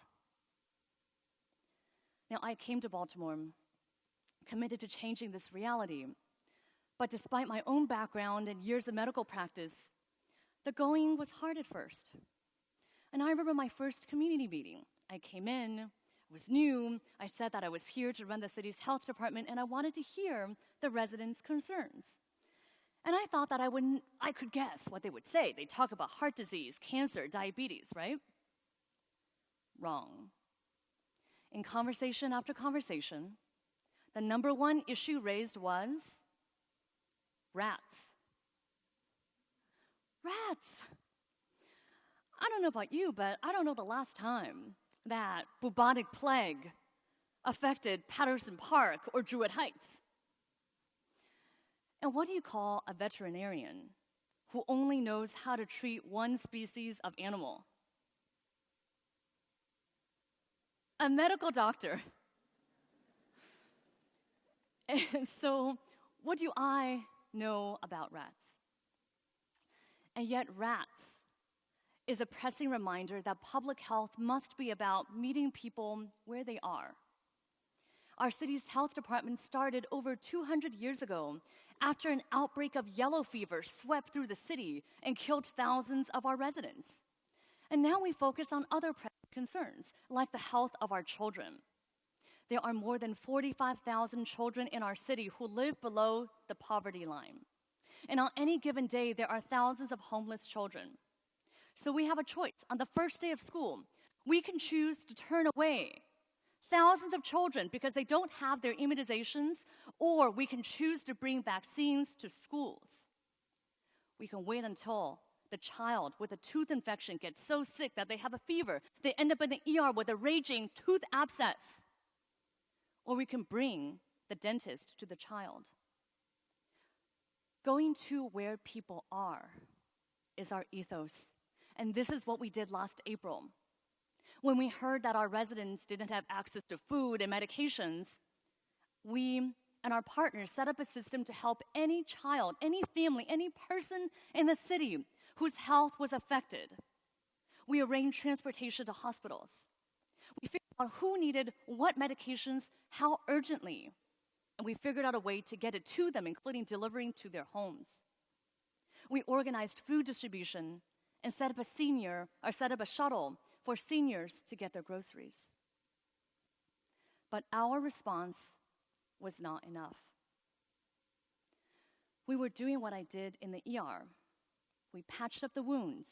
H: Now, I came to Baltimore committed to changing this reality, but despite my own background and years of medical practice, the going was hard at first. And I remember my first community meeting. I came in, I was new, I said that I was here to run the city's health department, and I wanted to hear the residents' concerns. And I thought that I could guess what they would say. They'd talk about heart disease, cancer, diabetes, right? Wrong. In conversation after conversation, the number one issue raised was rats. Rats. I don't know about you, but I don't know the last time that bubonic plague affected Patterson Park or Druid Heights. And what do you call a veterinarian who only knows how to treat one species of animal. A medical doctor. And so, what do I know about rats? And yet, rats is a pressing reminder that public health must be about meeting people where they are. Our city's health department started over 200 years ago after an outbreak of yellow fever swept through the city and killed thousands of our residents. And now we focus on other concerns, like the health of our children. There are more than 45,000 children in our city who live below the poverty line. And on any given day, there are thousands of homeless children. So we have a choice. On the first day of school, we can choose to turn away thousands of children because they don't have their immunizations, or we can choose to bring vaccines to schools. We can wait until the child with a tooth infection gets so sick that they have a fever, they end up in the ER with a raging tooth abscess. Or we can bring the dentist to the child. Going to where people are is our ethos. And this is what we did last April. When we heard that our residents didn't have access to food and medications, we and our partners set up a system to help any child, any family, any person in the city whose health was affected. We arranged transportation to hospitals. We figured out who needed what medications, how urgently, and we figured out a way to get it to them, including delivering to their homes. We organized food distribution and set up a shuttle for seniors to get their groceries. But our response was not enough. We were doing what I did in the ER. We patched up the wounds,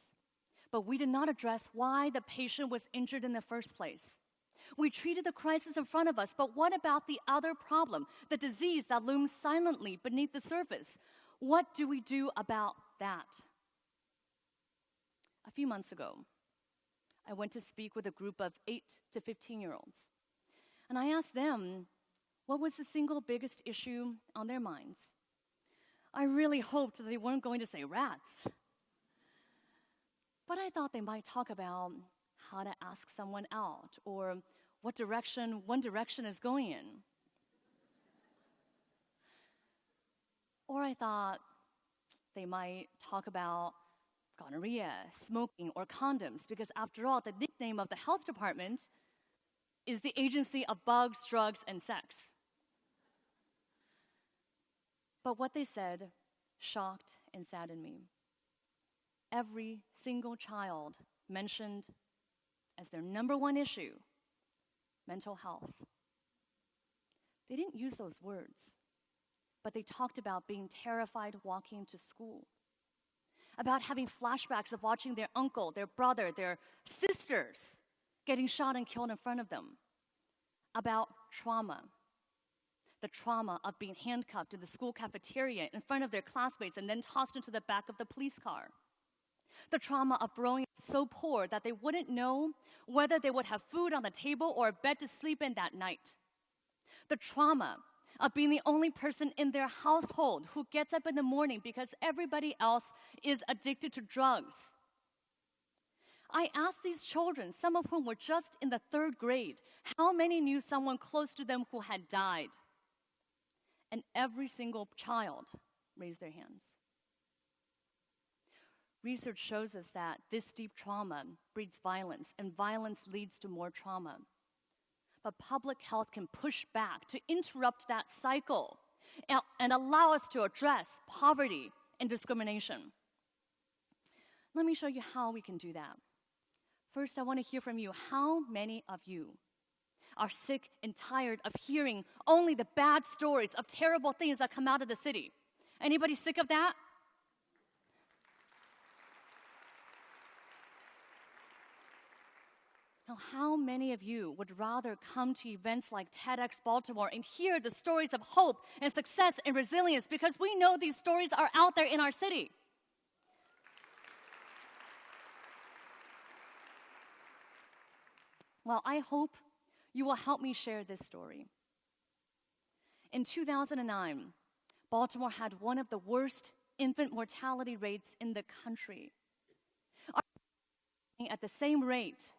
H: but we did not address why the patient was injured in the first place. We treated the crisis in front of us, but what about the other problem, the disease that looms silently beneath the surface? What do we do about that? A few months ago, I went to speak with a group of 8 to 15-year-olds, and I asked them what was the single biggest issue on their minds. I really hoped that they weren't going to say rats, but I thought they might talk about how to ask someone out or what direction One Direction is going in. Or I thought they might talk about gonorrhea, smoking, or condoms, because after all, the nickname of the health department is the agency of bugs, drugs, and sex. But what they said shocked and saddened me. Every single child mentioned as their number one issue mental health. They didn't use those words, but they talked about being terrified walking to school, about having flashbacks of watching their uncle, their brother, their sisters getting shot and killed in front of them, about trauma, the trauma of being handcuffed in the school cafeteria in front of their classmates and then tossed into the back of the police car, the trauma of growing up so poor that they wouldn't know whether they would have food on the table or a bed to sleep in that night, the trauma of being the only person in their household who gets up in the morning because everybody else is addicted to drugs. I asked these children, some of whom were just in the 3rd grade, how many knew someone close to them who had died. And every single child raised their hands. Research shows us that this deep trauma breeds violence, and violence leads to more trauma. But public health can push back to interrupt that cycle and allow us to address poverty and discrimination. Let me show you how we can do that. First, I want to hear from you. How many of you are sick and tired of hearing only the bad stories of terrible things that come out of the city? Anybody sick of that? Now, how many of you would rather come to events like TEDxBaltimore and hear the stories of hope and success and resilience, because we know these stories are out there in our city? Well, I hope you will help me share this story. In 2009, Baltimore had one of the worst infant mortality rates in the country are at the same rate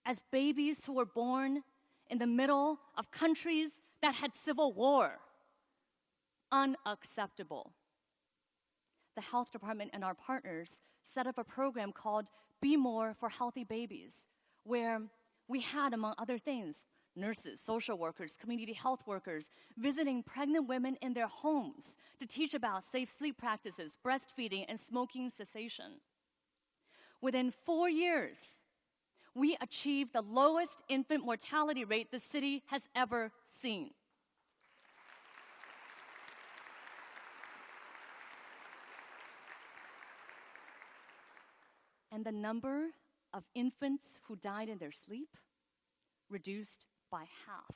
H: as babies who were born in the middle of countries that had civil war. Unacceptable. The health department and our partners set up a program called Be More for Healthy Babies, where we had, among other things, nurses, social workers, community health workers visiting pregnant women in their homes to teach about safe sleep practices, breastfeeding, and smoking cessation. Within 4 years, we achieved the lowest infant mortality rate the city has ever seen. And the number of infants who died in their sleep reduced by half.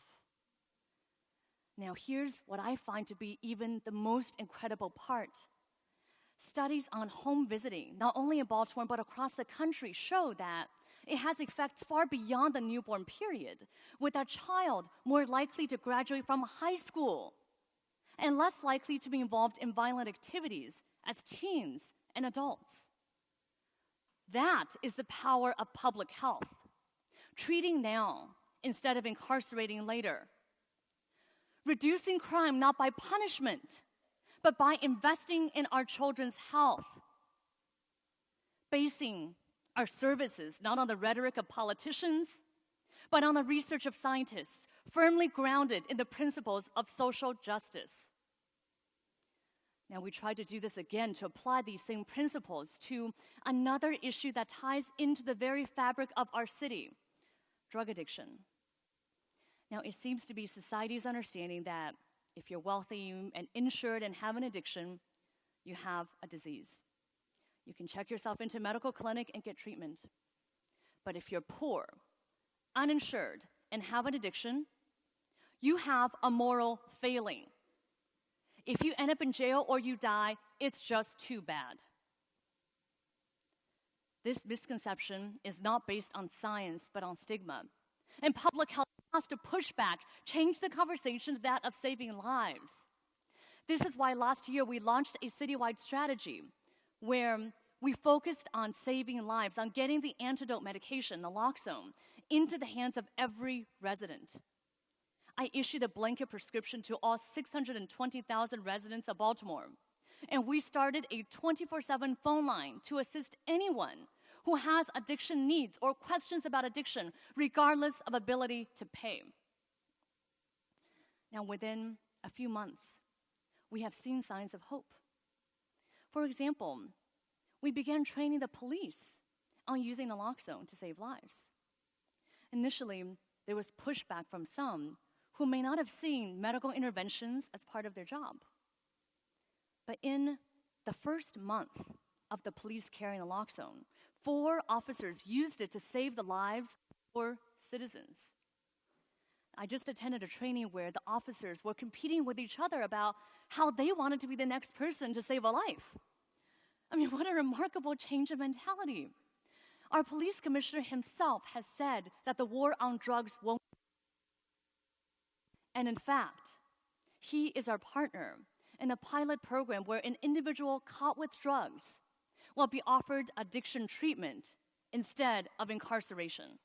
H: Now, here's what I find to be even the most incredible part. Studies on home visiting, not only in Baltimore but across the country, show that it has effects far beyond the newborn period, with a child more likely to graduate from high school and less likely to be involved in violent activities as teens and adults. That is the power of public health. Treating now instead of incarcerating later. Reducing crime not by punishment, but by investing in our children's health. Basing our services not on the rhetoric of politicians, but on the research of scientists, firmly grounded in the principles of social justice. Now, we try to do this again to apply these same principles to another issue that ties into the very fabric of our city, drug addiction. Now, it seems to be society's understanding that if you're wealthy and insured and have an addiction, you have a disease. You can check yourself into a medical clinic and get treatment. But if you're poor, uninsured, and have an addiction, you have a moral failing. If you end up in jail or you die, it's just too bad. This misconception is not based on science, but on stigma. And public health has to push back, change the conversation to that of saving lives. This is why last year we launched a citywide strategy where we focused on saving lives, on getting the antidote medication, naloxone, into the hands of every resident. I issued a blanket prescription to all 620,000 residents of Baltimore. And we started a 24/7 phone line to assist anyone who has addiction needs or questions about addiction, regardless of ability to pay. Now, within a few months, we have seen signs of hope. For example, we began training the police on using naloxone to save lives. Initially, there was pushback from some who may not have seen medical interventions as part of their job. But in the first month of the police carrying naloxone, 4 officers used it to save the lives of 4 citizens. I just attended a training where the officers were competing with each other about how they wanted to be the next person to save a life. I mean, what a remarkable change of mentality. Our police commissioner himself has said that the war on drugs won't. And in fact, he is our partner in a pilot program where an individual caught with drugs will be offered addiction treatment instead of incarceration.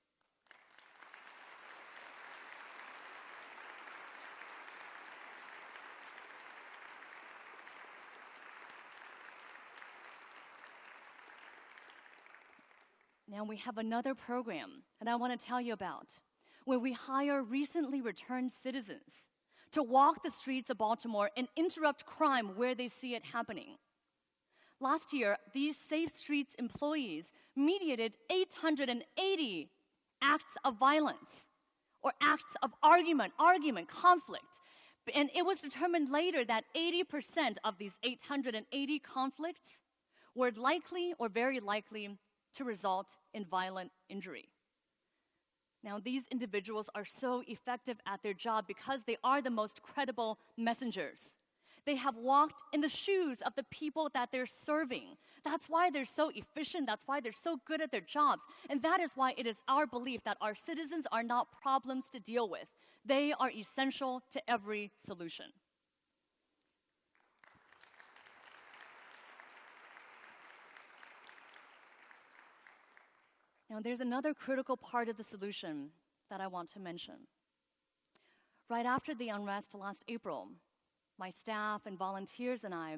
H: Now we have another program that I want to tell you about, where we hire recently returned citizens to walk the streets of Baltimore and interrupt crime where they see it happening. Last year, these Safe Streets employees mediated 880 acts of violence or acts of argument, conflict. And it was determined later that 80% of these 880 conflicts were likely or very likely to result in violent injury. Now, these individuals are so effective at their job because they are the most credible messengers. They have walked in the shoes of the people that they're serving. That's why they're so efficient. That's why they're so good at their jobs. And that is why it is our belief that our citizens are not problems to deal with. They are essential to every solution. Now, there's another critical part of the solution that I want to mention. Right after the unrest last April, my staff and volunteers and I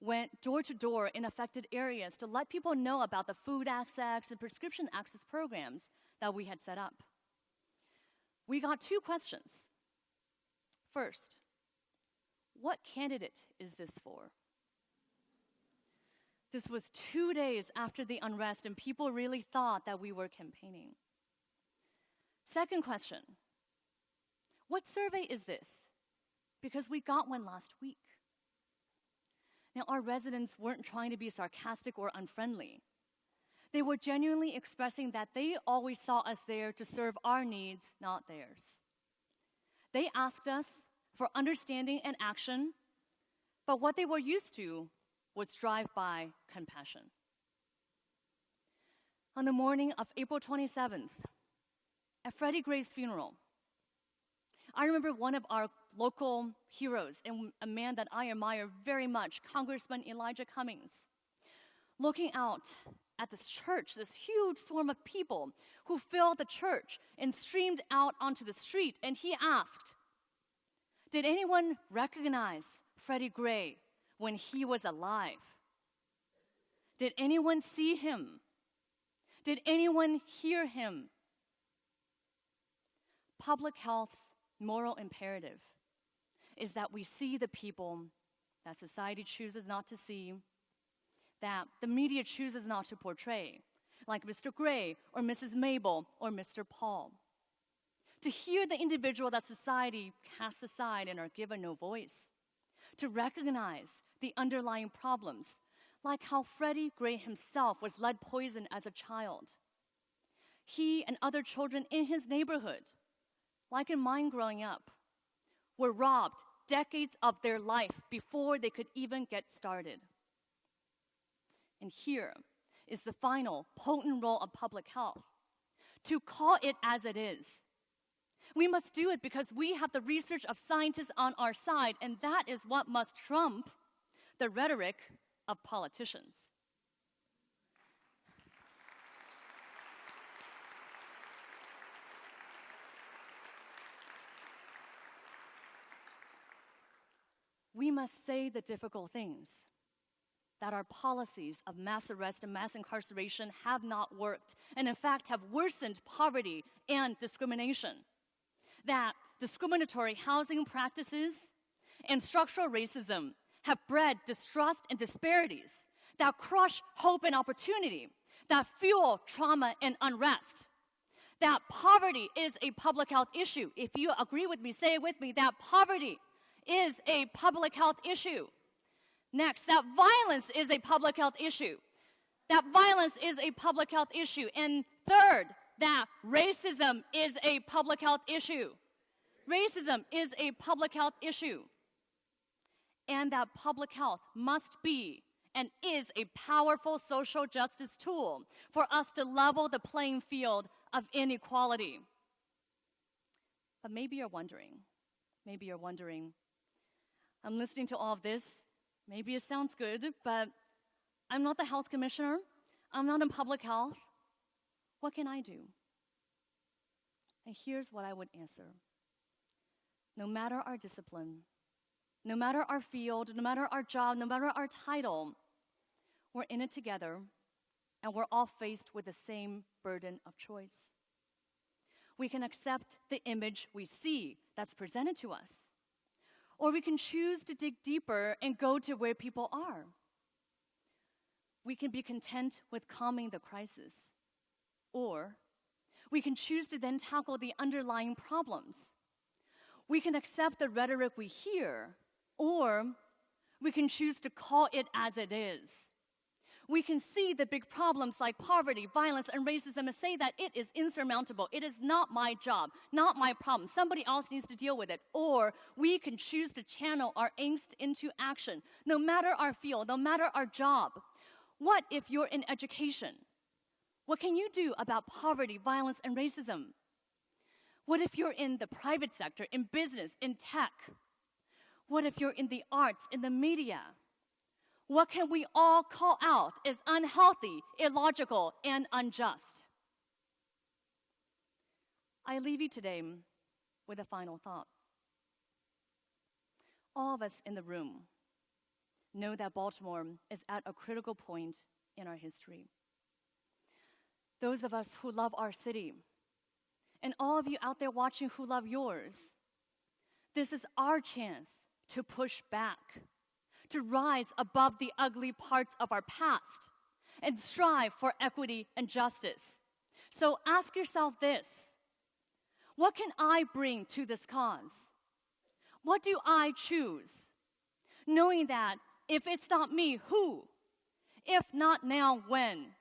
H: went door to door in affected areas to let people know about the food access and prescription access programs that we had set up. We got 2 questions. First, what candidate is this for? This was 2 days after the unrest, and people really thought that we were campaigning. Second question, what survey is this? Because we got one last week. Now, our residents weren't trying to be sarcastic or unfriendly. They were genuinely expressing that they always saw us there to serve our needs, not theirs. They asked us for understanding and action, but what they were used to was drive-by compassion. On the morning of April 27th, at Freddie Gray's funeral, I remember one of our local heroes, and a man that I admire very much, Congressman Elijah Cummings, looking out at this church, this huge swarm of people who filled the church and streamed out onto the street, and he asked, did anyone recognize Freddie Gray when he was alive? Did anyone see him? Did anyone hear him? Public health's moral imperative is that we see the people that society chooses not to see, that the media chooses not to portray, like Mr. Gray or Mrs. Mabel or Mr. Paul. To hear the individual that society casts aside and are given no voice. To recognize the underlying problems, like how Freddie Gray himself was lead poisoned as a child. He and other children in his neighborhood, like in mine growing up, were robbed decades of their life before they could even get started. And here is the final potent role of public health, to call it as it is. We must do it because we have the research of scientists on our side, and that is what must trump the rhetoric of politicians. We must say the difficult things, that our policies of mass arrest and mass incarceration have not worked, and in fact have worsened poverty and discrimination. That discriminatory housing practices and structural racism have bred distrust and disparities that crush hope and opportunity, that fuel trauma and unrest. That poverty is a public health issue. If you agree with me, say it with me, that poverty is a public health issue. Next, that violence is a public health issue. That violence is a public health issue. And third, that racism is a public health issue. Racism is a public health issue. And that public health must be and is a powerful social justice tool for us to level the playing field of inequality. But maybe you're wondering, I'm listening to all of this, maybe it sounds good, but I'm not the health commissioner, I'm not in public health. What can I do? And here's what I would answer. No matter our discipline, no matter our field, no matter our job, no matter our title, we're in it together, and we're all faced with the same burden of choice. We can accept the image we see that's presented to us, or we can choose to dig deeper and go to where people are. We can be content with calming the crisis, or we can choose to then tackle the underlying problems. We can accept the rhetoric we hear, or we can choose to call it as it is. We can see the big problems like poverty, violence, and racism and say that it is insurmountable. It is not my job, not my problem. Somebody else needs to deal with it. Or we can choose to channel our angst into action, no matter our field, no matter our job. What if you're in education? What can you do about poverty, violence, and racism? What if you're in the private sector, in business, in tech? What if you're in the arts, in the media? What can we all call out as unhealthy, illogical, and unjust? I leave you today with a final thought. All of us in the room know that Baltimore is at a critical point in our history. Those of us who love our city, and all of you out there watching who love yours, this is our chance to push back, to rise above the ugly parts of our past, and strive for equity and justice. So ask yourself this: what can I bring to this cause? What do I choose? Knowing that if it's not me, who? If not now, when?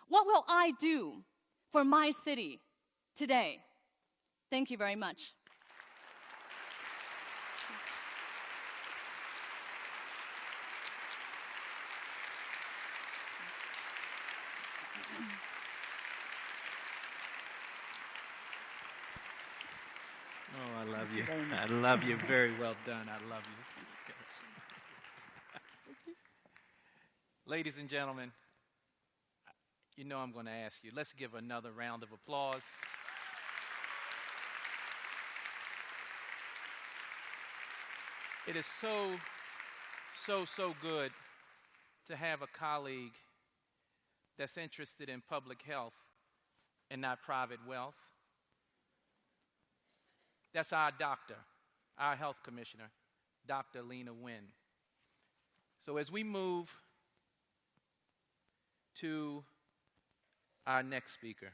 H: What will I do for my city today? Thank you very much.
C: Oh, I love you. I love you. Very well done. I love you. Ladies and gentlemen, you know I'm going to ask you, let's give another round of applause. It is so good to have a colleague that's interested in public health and not private wealth. That's our doctor, our health commissioner, Dr. Lena Nguyen. So as we move to our next speaker,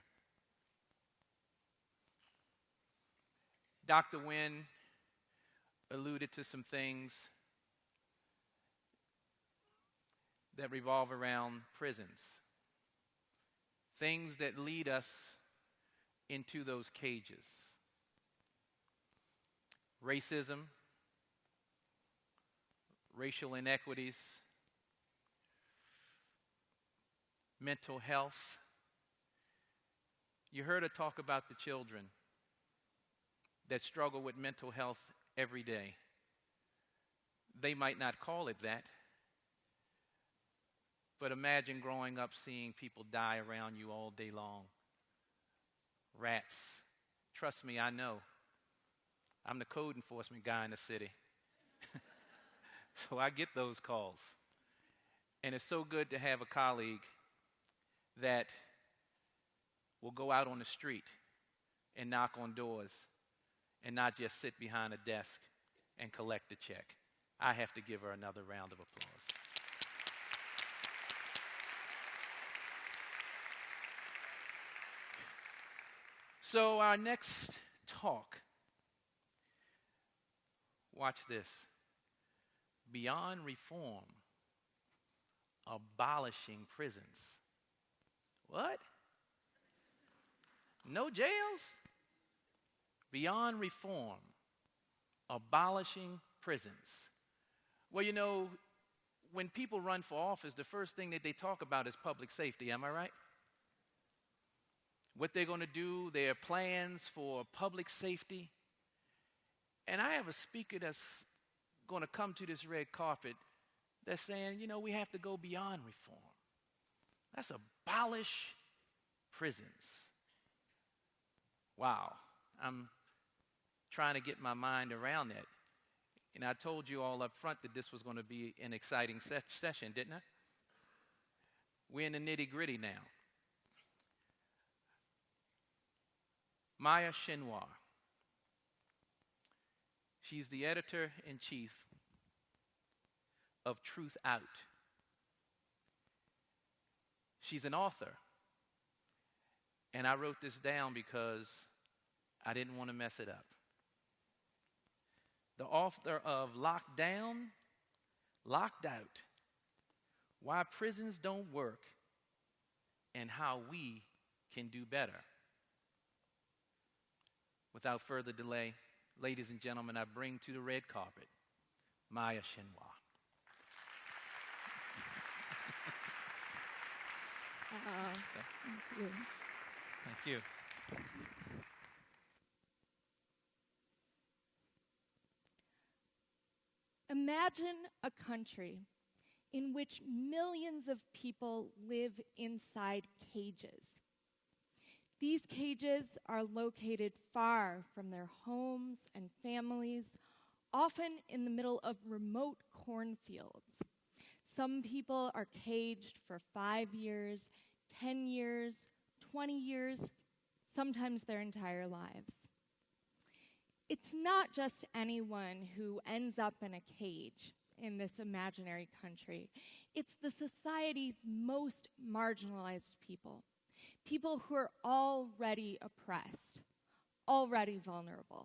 C: Dr. Nguyen alluded to some things that revolve around prisons, things that lead us into those cages. Racism, racial inequities, mental health. You heard her talk about the children that struggle with mental health every day. They might not call it that, but imagine growing up seeing people die around you all day long. Rats. Trust me, I know. I'm the code enforcement guy in the city. So I get those calls. And it's so good to have a colleague that will go out on the street and knock on doors and not just sit behind a desk and collect a check. I have to give her another round of applause. So our next talk, watch this. Beyond reform, abolishing prisons. What? No jails? Beyond reform, abolishing prisons. Well, you know, when people run for office, the first thing that they talk about is public safety. Am I right? What they're going to do, their plans for public safety. And I have a speaker that's going to come to this red carpet that's saying, you know, we have to go beyond reform. Let's abolish prisons. Wow. I'm trying to get my mind around that. And I told you all up front that this was going to be an exciting session, didn't I? We're in the nitty-gritty now. Maya Shenwar. She's the editor-in-chief of Truth Out. She's an author. And I wrote this down because I didn't want to mess it up. The author of Locked Down, Locked Out, Why Prisons Don't Work and How We Can Do Better. Without further delay, ladies and gentlemen, I bring to the red carpet Maya Shenwar.
I: Thank you.
C: Thank you.
I: Imagine a country in which millions of people live inside cages. These cages are located far from their homes and families, often in the middle of remote cornfields. Some people are caged for 5 years, 10 years, 20 years, sometimes their entire lives. It's not just anyone who ends up in a cage in this imaginary country. It's the society's most marginalized people, people who are already oppressed, already vulnerable.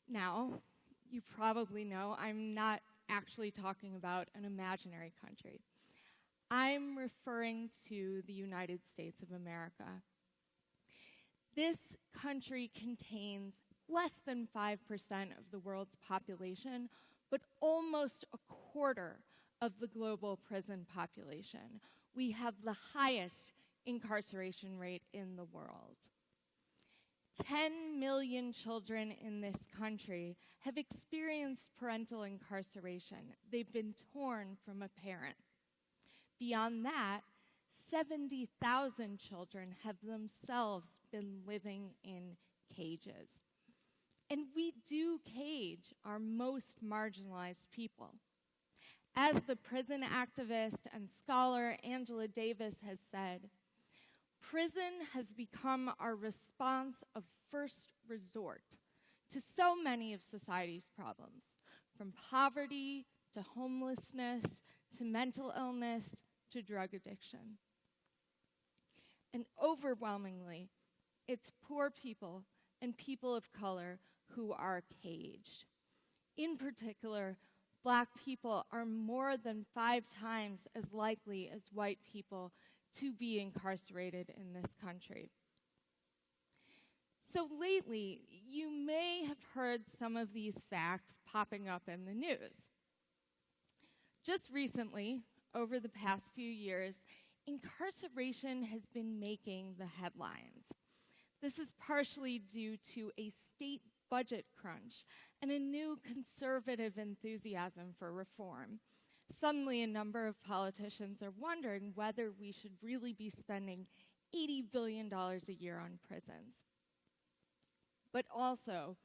I: Now, you probably know I'm not actually talking about an imaginary country. I'm referring to the United States of America. This country contains less than 5% of the world's population, but almost a quarter of the global prison population. We have the highest incarceration rate in the world. 10 million children in this country have experienced parental incarceration. They've been torn from a parent. Beyond that, 70,000 children have themselves been living in cages. And we do cage our most marginalized people. As the prison activist and scholar Angela Davis has said, prison has become our response of first resort to so many of society's problems, from poverty to homelessness to mental illness to drug addiction. And overwhelmingly, it's poor people and people of color who are caged. In particular, Black people are more than 5 times as likely as white people to be incarcerated in this country. So lately, you may have heard some of these facts popping up in the news. Just recently, over the past few years, incarceration has been making the headlines. This is partially due to a state budget crunch and a new conservative enthusiasm for reform. Suddenly, a number of politicians are wondering whether we should really be spending $80 billion a year on prisons. But also,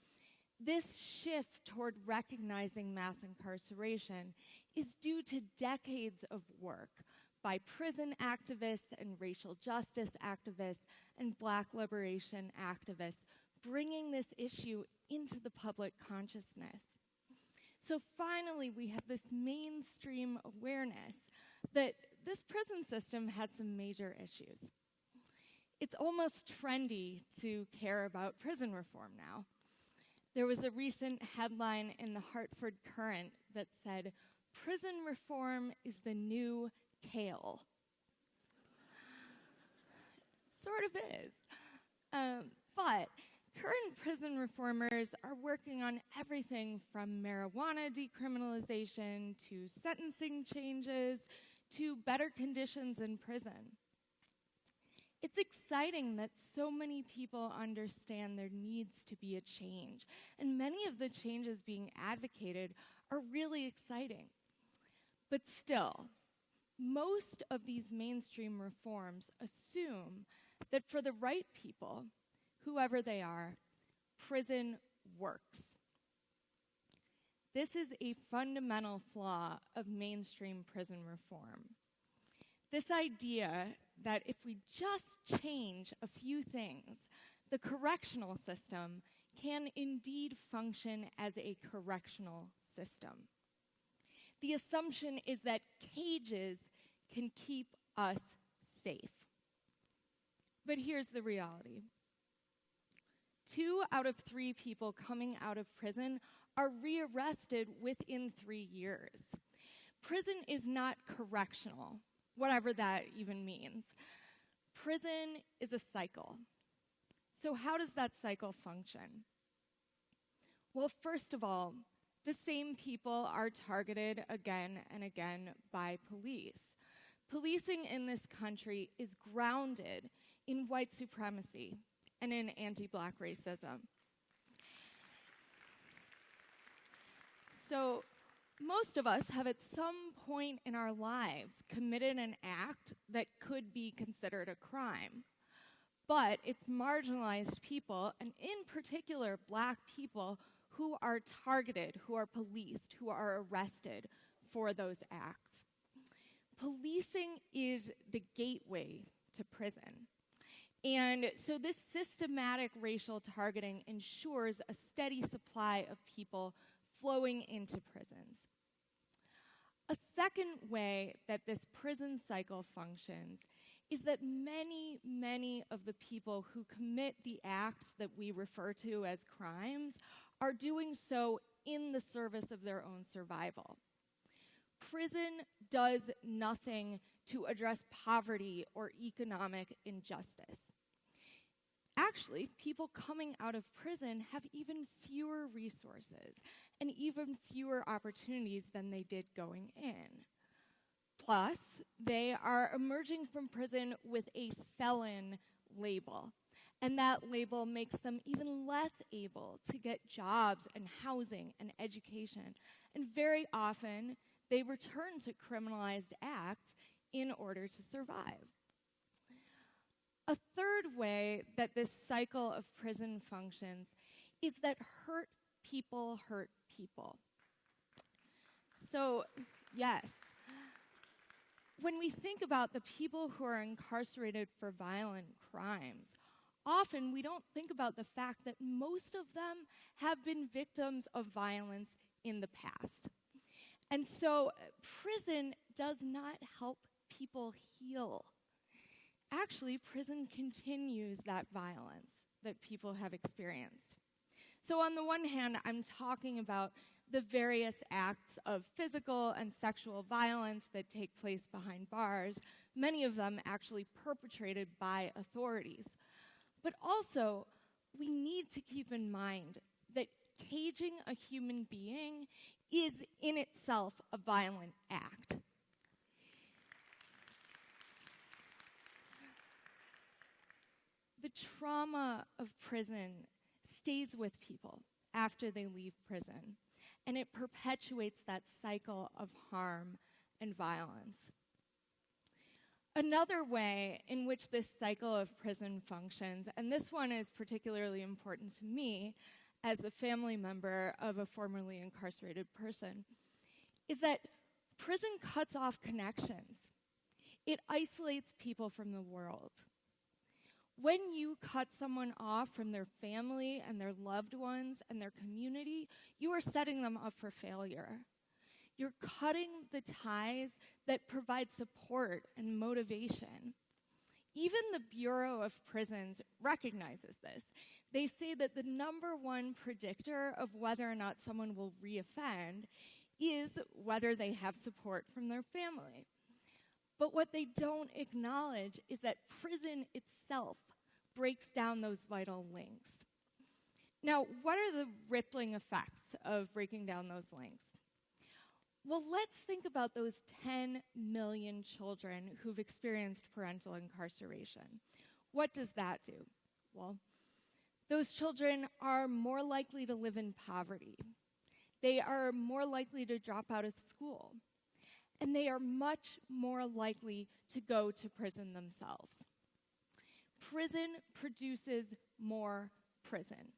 I: this shift toward recognizing mass incarceration is due to decades of work by prison activists and racial justice activists and Black liberation activists, bringing this issue into the public consciousness. So finally, we have this mainstream awareness that this prison system has some major issues. It's almost trendy to care about prison reform now. There was a recent headline in the Hartford Courant that said, "Prison reform is the new kale." Sort of is. But current prison reformers are working on everything from marijuana decriminalization to sentencing changes to better conditions in prison. It's exciting that so many people understand there needs to be a change, and many of the changes being advocated are really exciting. But still, most of these mainstream reforms assume that for the right people, whoever they are, prison works. This is a fundamental flaw of mainstream prison reform. This idea that if we just change a few things, the correctional system can indeed function as a correctional system. The assumption is that cages can keep us safe. But here's the reality. 2 out of 3 people coming out of prison are rearrested within 3 years. Prison is not correctional, whatever that even means. Prison is a cycle. So how does that cycle function? Well, first of all, the same people are targeted again and again by police. Policing in this country is grounded in white supremacy and in anti-Black racism. So most of us have at some point in our lives committed an act that could be considered a crime. but it's marginalized people, and in particular black people, who are targeted, who are policed, who are arrested for those acts. Policing is the gateway to prison. And so this systematic racial targeting ensures a steady supply of people flowing into prisons. A second way that this prison cycle functions is that many, many of the people who commit the acts that we refer to as crimes are doing so in the service of their own survival. Prison does nothing to address poverty or economic injustice. Actually, people coming out of prison have even fewer resources and even fewer opportunities than they did going in. Plus, they are emerging from prison with a felon label, and that label makes them even less able to get jobs and housing and education. And very often, they return to criminalized acts in order to survive. A third way that this cycle of prison functions is that hurt people hurt people. So, yes, when we think about the people who are incarcerated for violent crimes, often we don't think about the fact that most of them have been victims of violence in the past. And so prison does not help people heal. Actually, prison continues that violence that people have experienced. So on the one hand, I'm talking about the various acts of physical and sexual violence that take place behind bars, many of them actually perpetrated by authorities. But also, we need to keep in mind that caging a human being is in itself a violent act. The trauma of prison stays with people after they leave prison, and it perpetuates that cycle of harm and violence. Another way in which this cycle of prison functions, and this one is particularly important to me as a family member of a formerly incarcerated person, is that prison cuts off connections. It isolates people from the world. When you cut someone off from their family and their loved ones and their community, you are setting them up for failure. You're cutting the ties that provide support and motivation. Even the Bureau of Prisons recognizes this. They say that the number one predictor of whether or not someone will reoffend is whether they have support from their family. But what they don't acknowledge is that prison itself breaks down those vital links. Now, what are the rippling effects of breaking down those links? Well, let's think about those 10 million children who've experienced parental incarceration. What does that do? Well, those children are more likely to live in poverty. They are more likely to drop out of school. And they are much more likely to go to prison themselves. Prison produces more prison.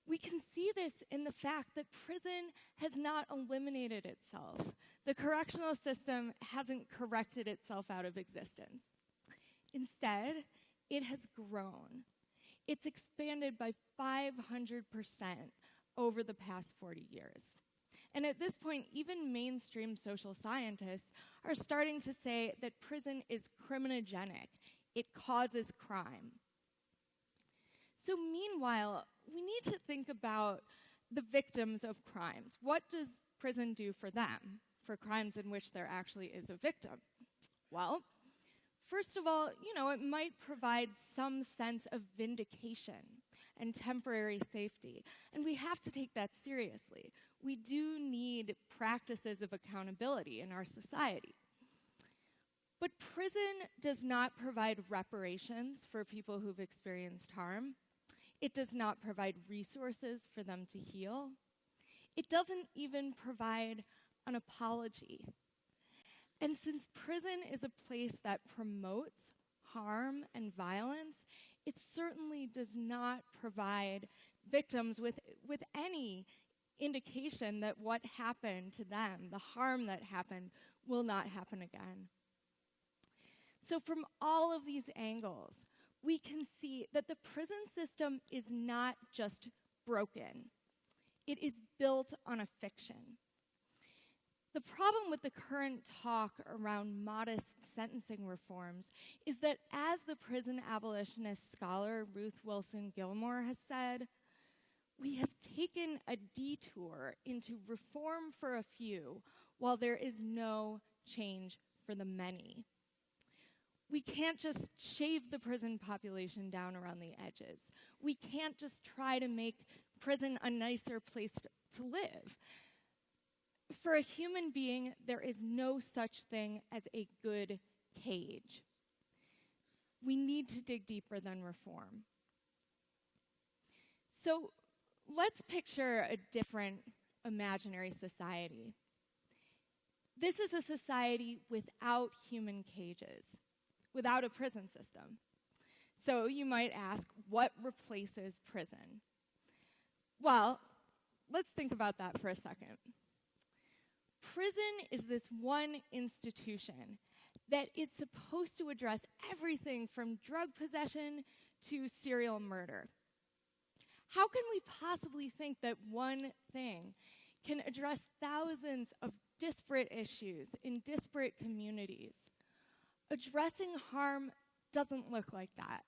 I: We can see this in the fact that prison has not eliminated itself. The correctional system hasn't corrected itself out of existence. Instead, it has grown. It's expanded by 500% over the past 40 years. And at this point, even mainstream social scientists are starting to say that prison is criminogenic. It causes crime. So meanwhile, we need to think about the victims of crimes. What does prison do for them, for crimes in which there actually is a victim? Well, first of all, it might provide some sense of vindication and temporary safety. And we have to take that seriously. We do need practices of accountability in our society. But prison does not provide reparations for people who've experienced harm. It does not provide resources for them to heal. It doesn't even provide an apology. And since prison is a place that promotes harm and violence, it certainly does not provide victims with any indication that what happened to them, the harm that happened, will not happen again. So from all of these angles, we can see that the prison system is not just broken. It is built on a fiction. The problem with the current talk around modest sentencing reforms is that, as the prison abolitionist scholar Ruth Wilson Gilmore has said, we have taken a detour into reform for a few while there is no change for the many. We can't just shave the prison population down around the edges. We can't just try to make prison a nicer place to live. For a human being, there is no such thing as a good cage. We need to dig deeper than reform. So let's picture a different imaginary society. This is a society without human cages, without a prison system. So you might ask, what replaces prison? Well, let's think about that for a second. Prison is this one institution that is supposed to address everything from drug possession to serial murder. How can we possibly think that one thing can address thousands of disparate issues in disparate communities? Addressing harm doesn't look like that.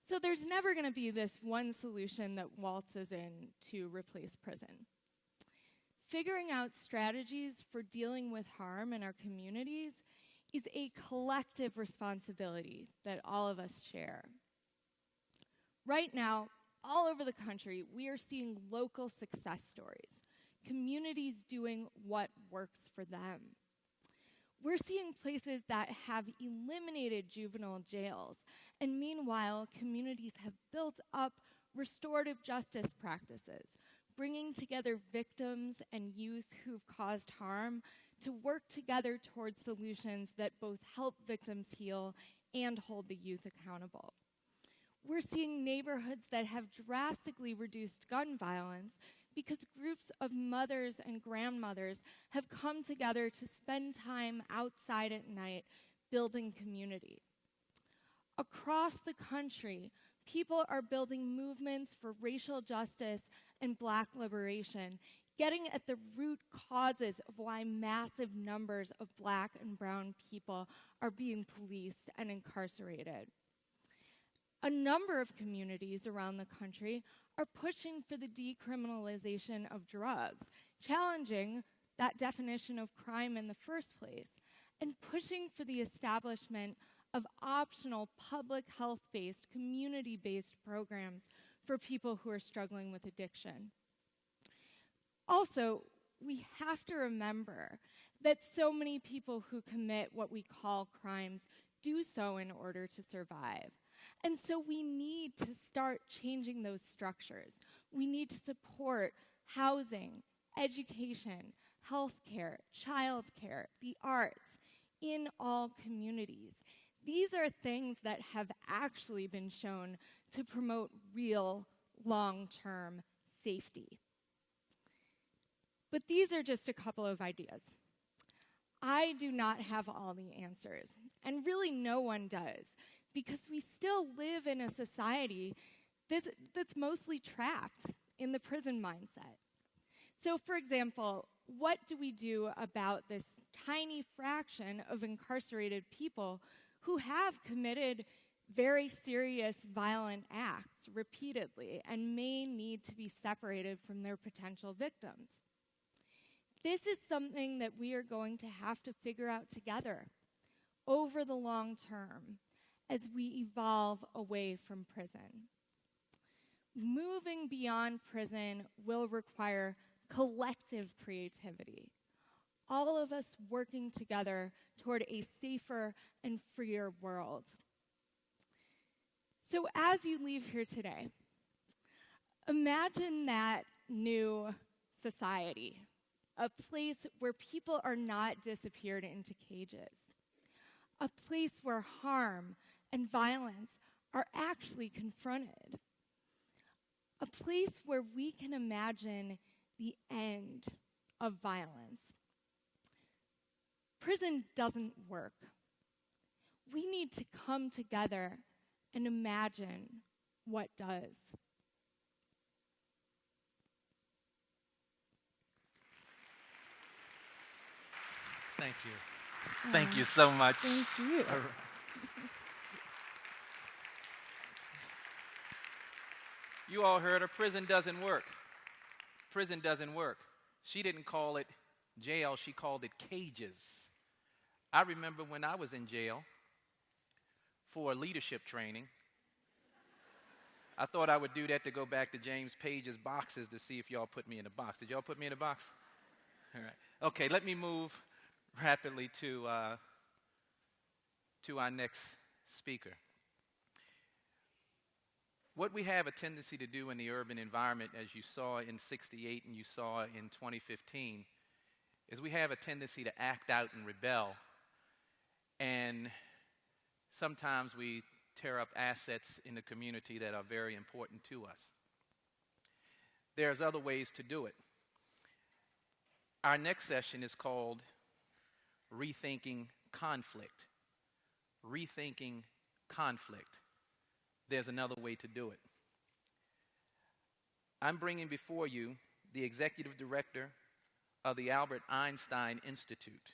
I: So there's never going to be this one solution that waltzes in to replace prison. Figuring out strategies for dealing with harm in our communities is a collective responsibility that all of us share. Right now, all over the country, we are seeing local success stories, communities doing what works for them. We're seeing places that have eliminated juvenile jails, and meanwhile, communities have built up restorative justice practices, bringing together victims and youth who've caused harm to work together towards solutions that both help victims heal and hold the youth accountable. We're seeing neighborhoods that have drastically reduced gun violence because groups of mothers and grandmothers have come together to spend time outside at night building community. Across the country, people are building movements for racial justice and Black liberation, getting at the root causes of why massive numbers of Black and brown people are being policed and incarcerated. A number of communities around the country are pushing for the decriminalization of drugs, challenging that definition of crime in the first place, and pushing for the establishment of optional public health-based, community-based programs for people who are struggling with addiction. Also, we have to remember that so many people who commit what we call crimes do so in order to survive. And so we need to start changing those structures. We need to support housing, education, healthcare, childcare, the arts in all communities. These are things that have actually been shown to promote real long-term safety. But these are just a couple of ideas. I do not have all the answers, and really no one does, because we still live in a society that's mostly trapped in the prison mindset. So, for example, what do we do about this tiny fraction of incarcerated people who have committed very serious violent acts repeatedly and may need to be separated from their potential victims? This is something that we are going to have to figure out together over the long term as we evolve away from prison. Moving beyond prison will require collective creativity, all of us working together toward a safer and freer world. So as you leave here today, imagine that new society, a place where people are not disappeared into cages. a place where harm and violence are actually confronted, a place where we can imagine the end of violence. Prison doesn't work. We need to come together and imagine what does.
C: Thank you. Thank you so much.
I: Thank you.
C: You all heard her. Prison doesn't work. Prison doesn't work. She didn't call it jail, she called it cages. I remember when I was in jail for leadership training. I thought I would do that to go back to James Page's boxes to see if y'all put me in a box. Did y'all put me in a box? All right. Okay, let me move rapidly to our next speaker. What we have a tendency to do in the urban environment, as you saw in '68 and you saw in 2015, is we have a tendency to act out and rebel. And sometimes we tear up assets in the community that are very important to us. There's other ways to do it. Our next session is called Rethinking Conflict. Rethinking Conflict. There's another way to do it. I'm bringing before you the executive director of the Albert Einstein Institute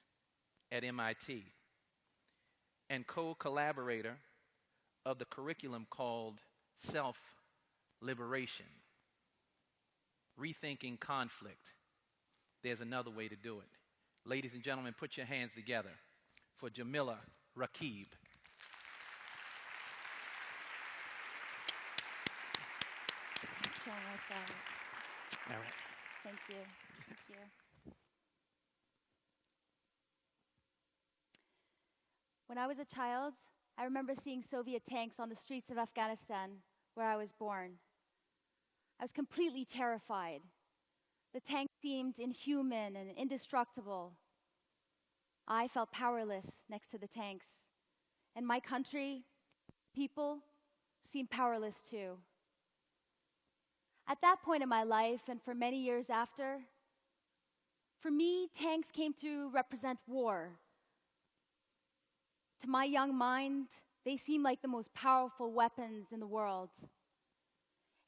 C: at MIT and co-collaborator of the curriculum called Self-Liberation. Rethinking Conflict. There's another way to do it. Ladies and gentlemen, put your hands together for Jamila Rakib. All right.
J: Thank you. Thank you. When I was a child, I remember seeing Soviet tanks on the streets of Afghanistan, where I was born. I was completely terrified. The tanks seemed inhuman and indestructible. I felt powerless next to the tanks. And my country, people, seemed powerless too. At that point in my life, and for many years after, for me, tanks came to represent war. To my young mind, they seemed like the most powerful weapons in the world.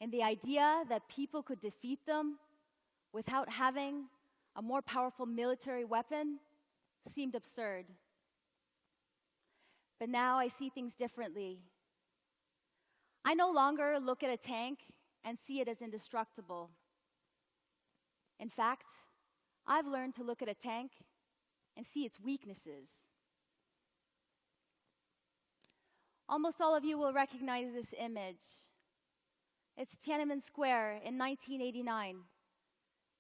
J: And the idea that people could defeat them without having a more powerful military weapon seemed absurd. But now I see things differently. I no longer look at a tank and see it as indestructible. In fact, I've learned to look at a tank and see its weaknesses. Almost all of you will recognize this image. It's Tiananmen Square in 1989,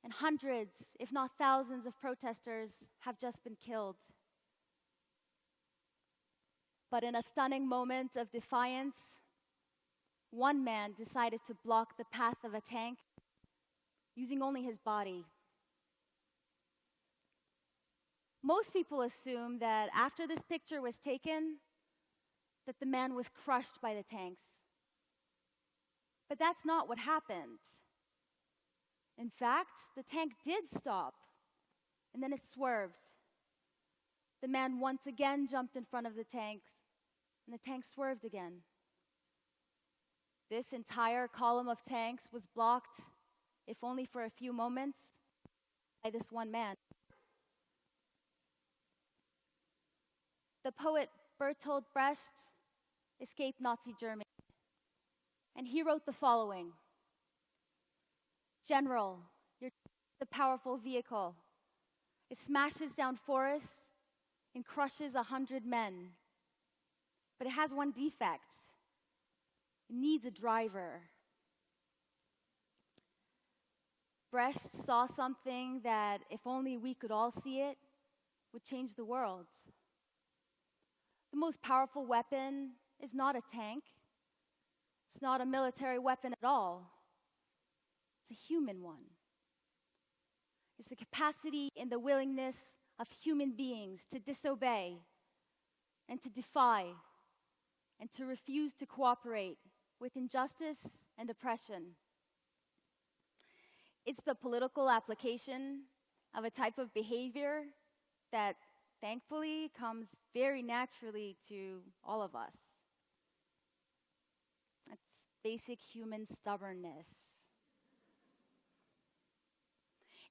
J: and hundreds, if not thousands, of protesters have just been killed. But in a stunning moment of defiance, one man decided to block the path of a tank using only his body. Most people assume that after this picture was taken, that the man was crushed by the tanks. But that's not what happened. In fact, the tank did stop, and then it swerved. The man once again jumped in front of the tanks, and the tank swerved again. This entire column of tanks was blocked, if only for a few moments, by this one man. The poet Bertolt Brecht escaped Nazi Germany, and he wrote the following: General, you're the powerful vehicle. It smashes down forests and crushes 100 men. But it has one defect. It needs a driver. Brecht saw something that, if only we could all see it, would change the world. The most powerful weapon is not a tank. It's not a military weapon at all. It's a human one. It's the capacity and the willingness of human beings to disobey, and to defy and to refuse to cooperate with injustice and oppression. It's the political application of a type of behavior that thankfully comes very naturally to all of us. That's basic human stubbornness.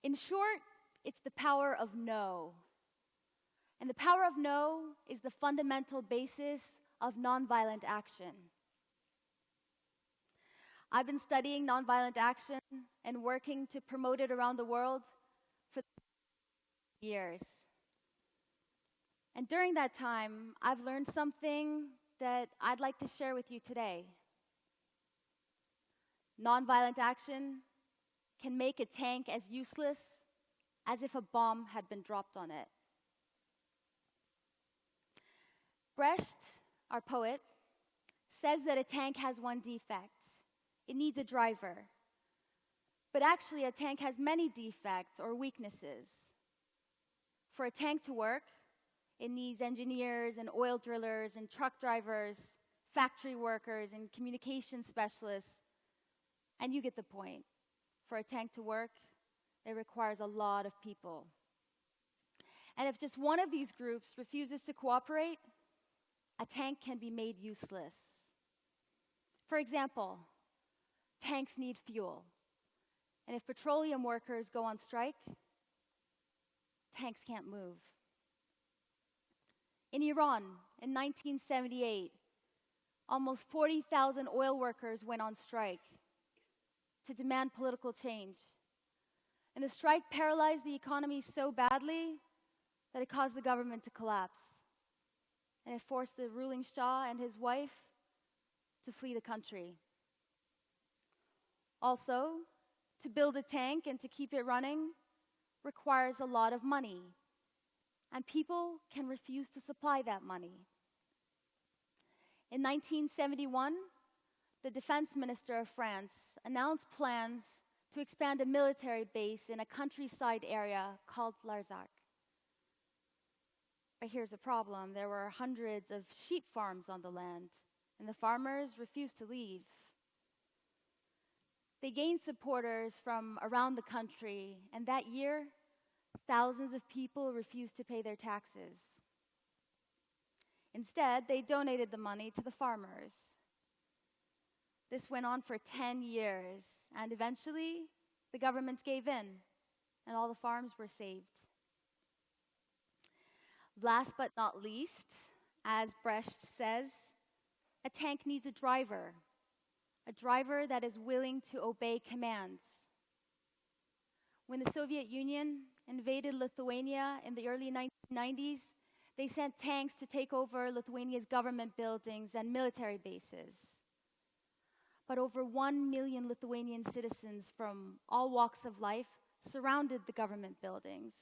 J: In short, it's the power of no. And the power of no is the fundamental basis of nonviolent action. I've been studying nonviolent action and working to promote it around the world for years. And during that time, I've learned something that I'd like to share with you today. Nonviolent action can make a tank as useless as if a bomb had been dropped on it. Brecht, our poet, says that a tank has one defect. It needs a driver. But actually, a tank has many defects or weaknesses. For a tank to work, it needs engineers and oil drillers and truck drivers, factory workers and communication specialists. And you get the point. For a tank to work, it requires a lot of people. And if just one of these groups refuses to cooperate, a tank can be made useless. For example, tanks need fuel. And if petroleum workers go on strike, tanks can't move. In Iran, in 1978, almost 40,000 oil workers went on strike to demand political change. And the strike paralyzed the economy so badly that it caused the government to collapse. And it forced the ruling Shah and his wife to flee the country. Also, to build a tank and to keep it running requires a lot of money. And people can refuse to supply that money. In 1971, the defense minister of France announced plans to expand a military base in a countryside area called Larzac. But here's the problem. There were hundreds of sheep farms on the land, and the farmers refused to leave. They gained supporters from around the country, and that year, thousands of people refused to pay their taxes. Instead, they donated the money to the farmers. This went on for 10 years, and eventually, the government gave in, and all the farms were saved. Last but not least, as Brecht says, a tank needs a driver that is willing to obey commands. When the Soviet Union invaded Lithuania in the early 1990s, they sent tanks to take over Lithuania's government buildings and military bases. But over 1 million Lithuanian citizens from all walks of life surrounded the government buildings.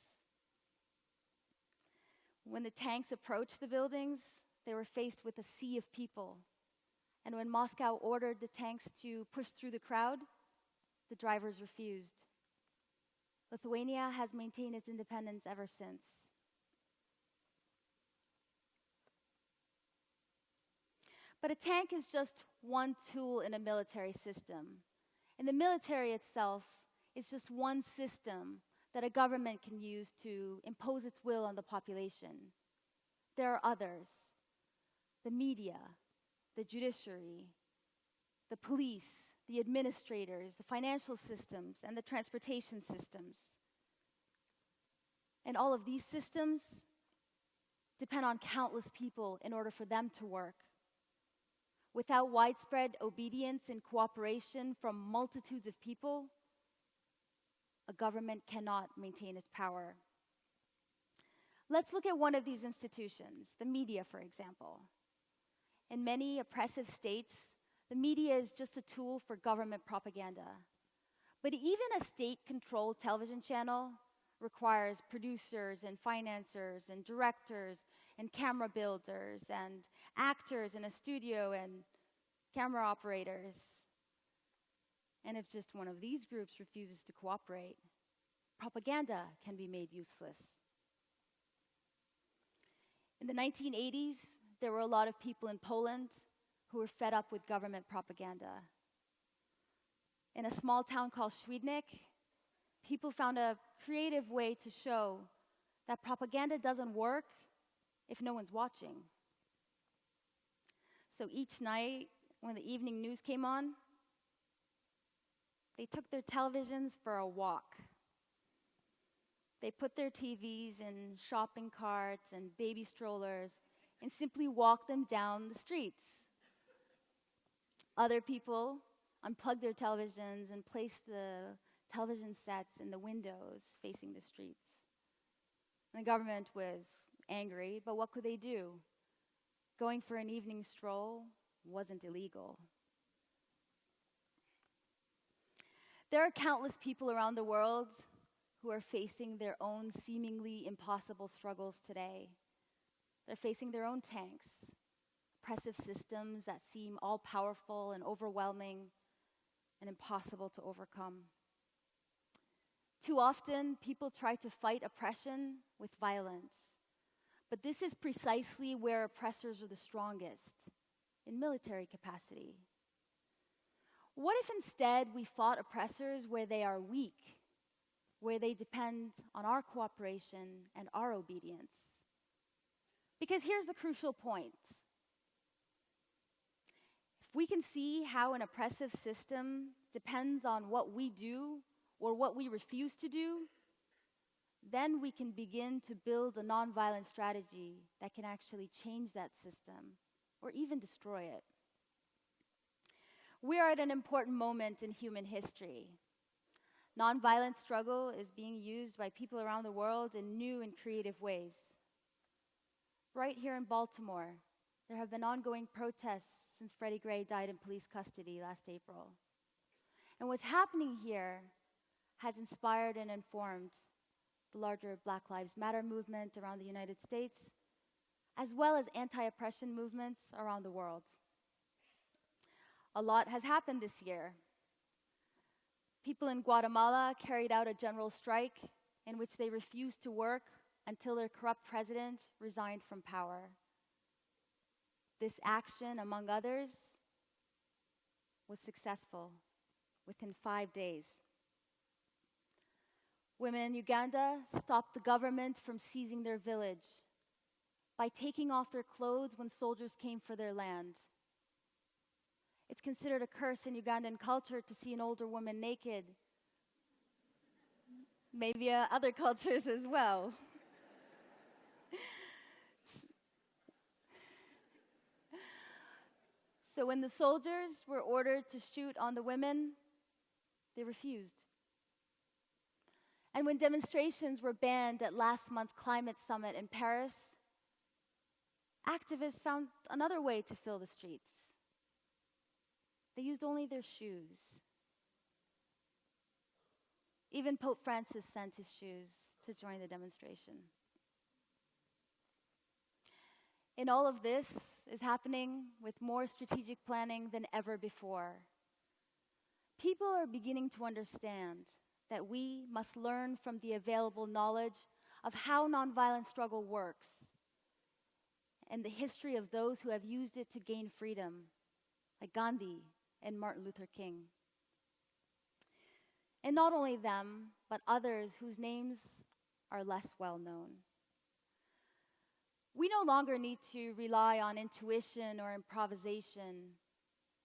J: When the tanks approached the buildings, they were faced with a sea of people. And when Moscow ordered the tanks to push through the crowd, the drivers refused. Lithuania has maintained its independence ever since. But a tank is just one tool in a military system. And the military itself is just one system that a government can use to impose its will on the population. There are others: the media, the judiciary, the police, the administrators, the financial systems, and the transportation systems. And all of these systems depend on countless people in order for them to work. Without widespread obedience and cooperation from multitudes of people, a government cannot maintain its power. Let's look at one of these institutions, the media, for example. In many oppressive states, the media is just a tool for government propaganda. But even a state-controlled television channel requires producers and financiers and directors and camera builders and actors in a studio and camera operators. And if just one of these groups refuses to cooperate, propaganda can be made useless. In the 1980s, there were a lot of people in Poland who were fed up with government propaganda. In a small town called Świdnik, people found a creative way to show that propaganda doesn't work if no one's watching. So each night, when the evening news came on, they took their televisions for a walk. They put their TVs in shopping carts and baby strollers and simply walked them down the streets. Other people unplugged their televisions and placed the television sets in the windows facing the streets. And the government was angry, but what could they do? Going for an evening stroll wasn't illegal. There are countless people around the world who are facing their own seemingly impossible struggles today. They're facing their own tanks, oppressive systems that seem all-powerful and overwhelming and impossible to overcome. Too often, people try to fight oppression with violence. But this is precisely where oppressors are the strongest, in military capacity. What if instead we fought oppressors where they are weak, where they depend on our cooperation and our obedience? Because here's the crucial point. If we can see how an oppressive system depends on what we do or what we refuse to do, then we can begin to build a nonviolent strategy that can actually change that system or even destroy it. We are at an important moment in human history. Nonviolent struggle is being used by people around the world in new and creative ways. Right here in Baltimore, there have been ongoing protests since Freddie Gray died in police custody last April. And what's happening here has inspired and informed the larger Black Lives Matter movement around the United States, as well as anti-oppression movements around the world. A lot has happened this year. People in Guatemala carried out a general strike in which they refused to work until their corrupt president resigned from power. This action, among others, was successful within 5 days. Women in Uganda stopped the government from seizing their village by taking off their clothes when soldiers came for their land. It's considered a curse in Ugandan culture to see an older woman naked. Maybe other cultures as well. So when the soldiers were ordered to shoot on the women, they refused. And when demonstrations were banned at last month's climate summit in Paris, activists found another way to fill the streets. They used only their shoes. Even Pope Francis sent his shoes to join the demonstration. And all of this is happening with more strategic planning than ever before. People are beginning to understand that we must learn from the available knowledge of how nonviolent struggle works and the history of those who have used it to gain freedom, like Gandhi and Martin Luther King. And not only them, but others whose names are less well known. We no longer need to rely on intuition or improvisation.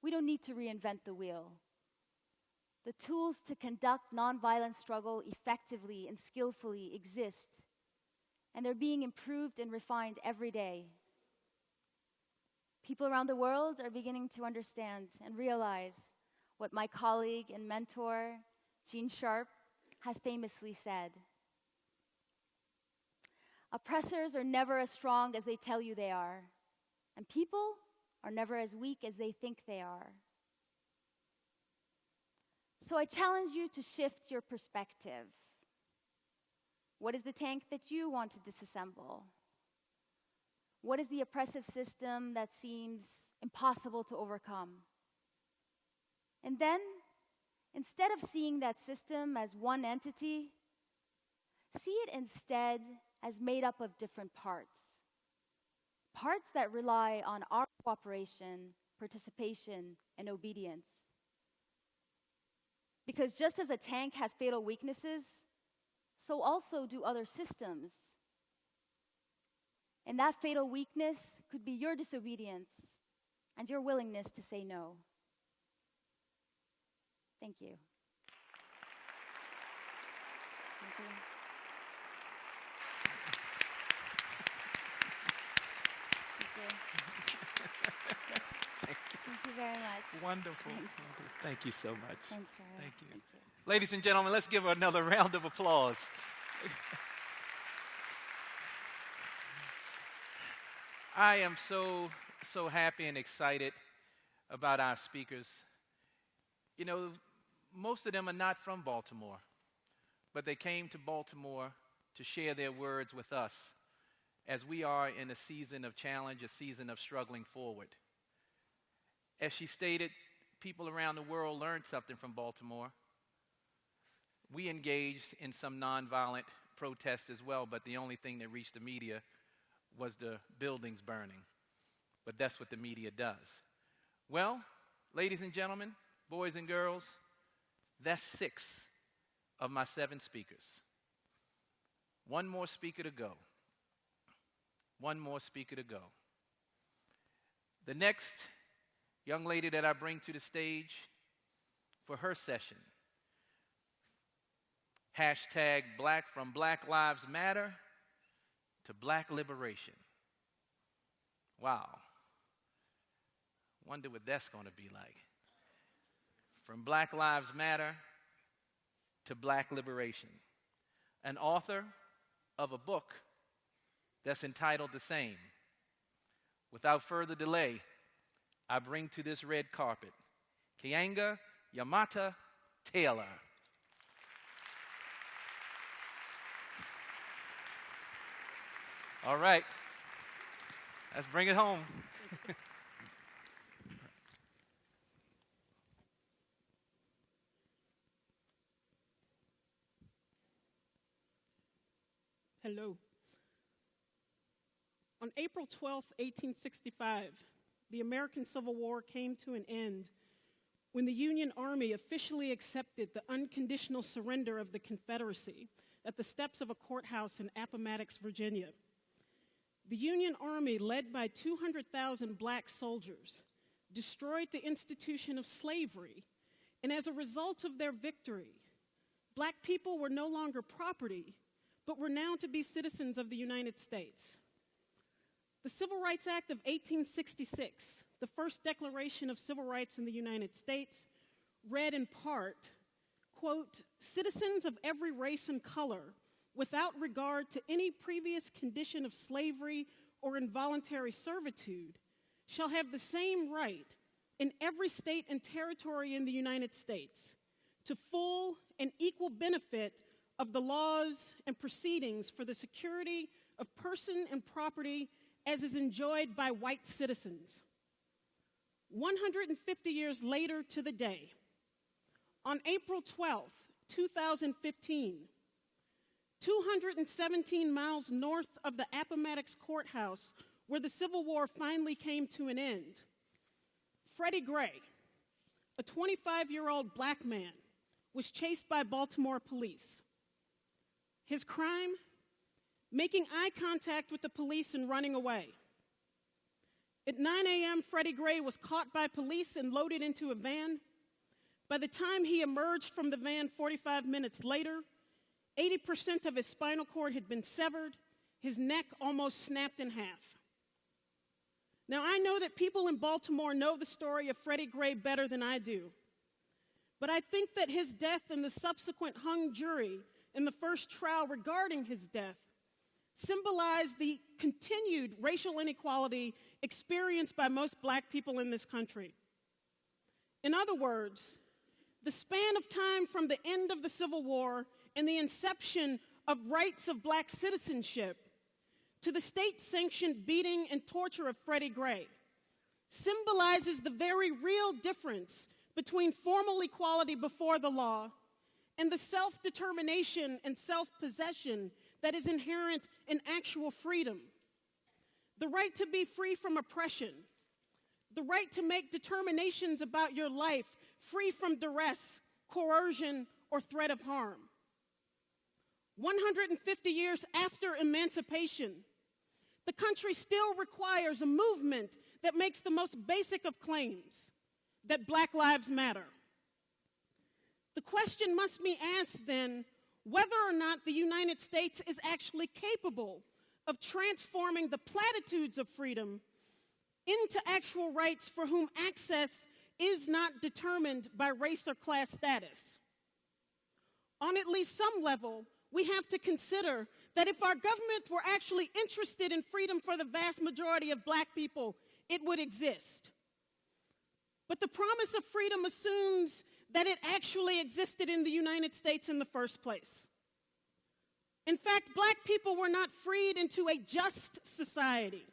J: We don't need to reinvent the wheel. The tools to conduct nonviolent struggle effectively and skillfully exist, and they're being improved and refined every day. People around the world are beginning to understand and realize what my colleague and mentor, Gene Sharp, has famously said. Oppressors are never as strong as they tell you they are, and people are never as weak as they think they are. So I challenge you to shift your perspective. What is the tank that you want to disassemble? What is the oppressive system that seems impossible to overcome? And then, instead of seeing that system as one entity, see it instead as made up of different parts. parts that rely on our cooperation, participation, and obedience. Because just as a tank has fatal weaknesses, so also do other systems. And that fatal weakness could be your disobedience and your willingness to say no. Thank you. Thank you. Thank you very much.
C: Wonderful.
J: Thanks.
C: Thank you so much.
J: Thanks, Sarah.
C: Thank you.
J: Thank you.
C: Ladies and gentlemen, let's give her another round of applause. I am so happy and excited about our speakers. You know, most of them are not from Baltimore, but they came to Baltimore to share their words with us as we are in a season of challenge, a season of struggling forward. As she stated, people around the world learned something from Baltimore. We engaged in some nonviolent protest as well, but the only thing that reached the media was the buildings burning. But that's what the media does. Well, ladies and gentlemen, boys and girls, that's 6 of my 7 speakers. One more speaker to go. One more speaker to go. The next young lady that I bring to the stage for her session, hashtag Black, from Black Lives Matter to Black Liberation. Wow. Wonder what that's going to be like. From Black Lives Matter to Black Liberation. An author of a book that's entitled the same. Without further delay, I bring to this red carpet Keeanga Yamata Taylor. All right, let's bring it home.
K: Hello. On April 12, 1865, the American Civil War came to an end when the Union Army officially accepted the unconditional surrender of the Confederacy at the steps of a courthouse in Appomattox, Virginia. The Union Army, led by 200,000 black soldiers, destroyed the institution of slavery, and as a result of their victory, black people were no longer property, but were now to be citizens of the United States. The Civil Rights Act of 1866, the first declaration of civil rights in the United States, read in part, quote, "Citizens of every race and color, without regard to any previous condition of slavery or involuntary servitude, shall have the same right in every state and territory in the United States to full and equal benefit of the laws and proceedings for the security of person and property as is enjoyed by white citizens." 150 years later to the day, on April 12, 2015, 217 miles north of the Appomattox Courthouse, where the Civil War finally came to an end, Freddie Gray, a 25-year-old black man, was chased by Baltimore police. His crime? Making eye contact with the police and running away. At 9 a.m., Freddie Gray was caught by police and loaded into a van. By the time he emerged from the van 45 minutes later, 80% of his spinal cord had been severed, his neck almost snapped in half. Now, I know that people in Baltimore know the story of Freddie Gray better than I do, but I think that his death and the subsequent hung jury in the first trial regarding his death symbolize the continued racial inequality experienced by most black people in this country. In other words, the span of time from the end of the Civil War and the inception of rights of black citizenship to the state-sanctioned beating and torture of Freddie Gray symbolizes the very real difference between formal equality before the law and the self-determination and self-possession that is inherent in actual freedom. the right to be free from oppression, the right to make determinations about your life free from duress, coercion, or threat of harm. 150 years after emancipation, the country still requires a movement that makes the most basic of claims, that Black lives matter. The question must be asked then whether or not the United States is actually capable of transforming the platitudes of freedom into actual rights for whom access is not determined by race or class status. On at least some level, we have to consider that if our government were actually interested in freedom for the vast majority of Black people, it would exist. But the promise of freedom assumes that it actually existed in the United States in the first place. In fact, Black people were not freed into a just society.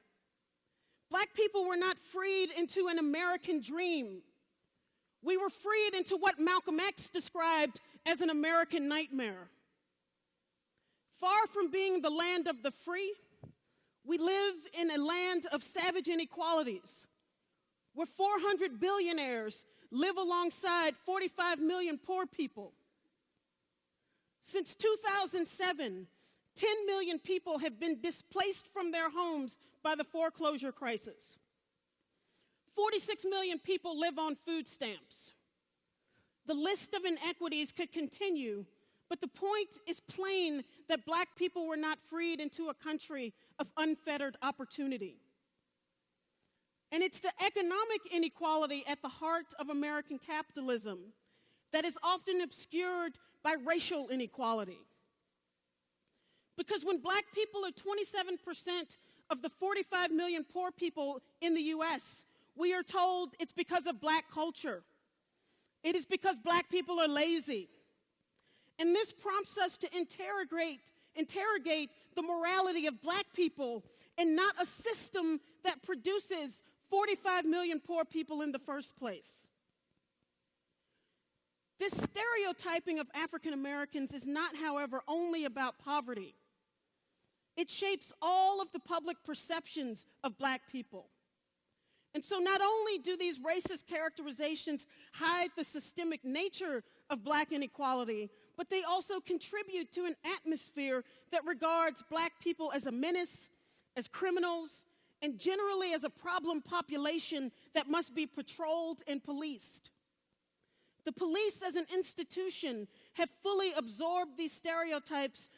K: Black people were not freed into an American dream. We were freed into what Malcolm X described as an American nightmare. Far from being the land of the free, we live in a land of savage inequalities, where 400 billionaires live alongside 45 million poor people. Since 2007, 10 million people have been displaced from their homes by the foreclosure crisis. 46 million people live on food stamps. The list of inequities could continue, but the point is plain that Black people were not freed into a country of unfettered opportunity. And it's the economic inequality at the heart of American capitalism that is often obscured by racial inequality. Because when Black people are 27% of the 45 million poor people in the US, we are told it's because of Black culture. It is because Black people are lazy. And this prompts us to interrogate the morality of Black people and not a system that produces 45 million poor people in the first place. This stereotyping of African Americans is not, however, only about poverty. It shapes all of the public perceptions of Black people. And so not only do these racist characterizations hide the systemic nature of Black inequality, but they also contribute to an atmosphere that regards Black people as a menace, as criminals, and generally as a problem population that must be patrolled and policed. The police as an institution have fully absorbed these stereotypes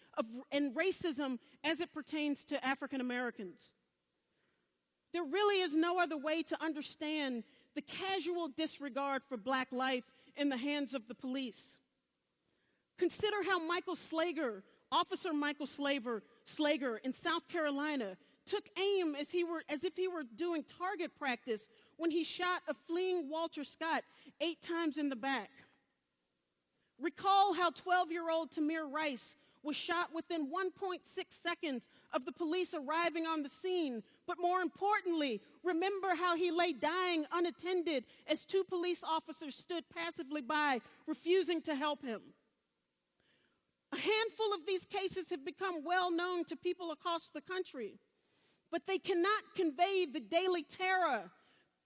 K: and racism as it pertains to African Americans. There really is no other way to understand the casual disregard for Black life in the hands of the police. Consider how Officer Michael Slager in South Carolina took aim as if he were doing target practice when he shot a fleeing Walter Scott 8 times in the back. Recall how 12-year-old Tamir Rice was shot within 1.6 seconds of the police arriving on the scene. But more importantly, remember how he lay dying unattended as 2 police officers stood passively by, refusing to help him. A handful of these cases have become well known to people across the country, but they cannot convey the daily terror,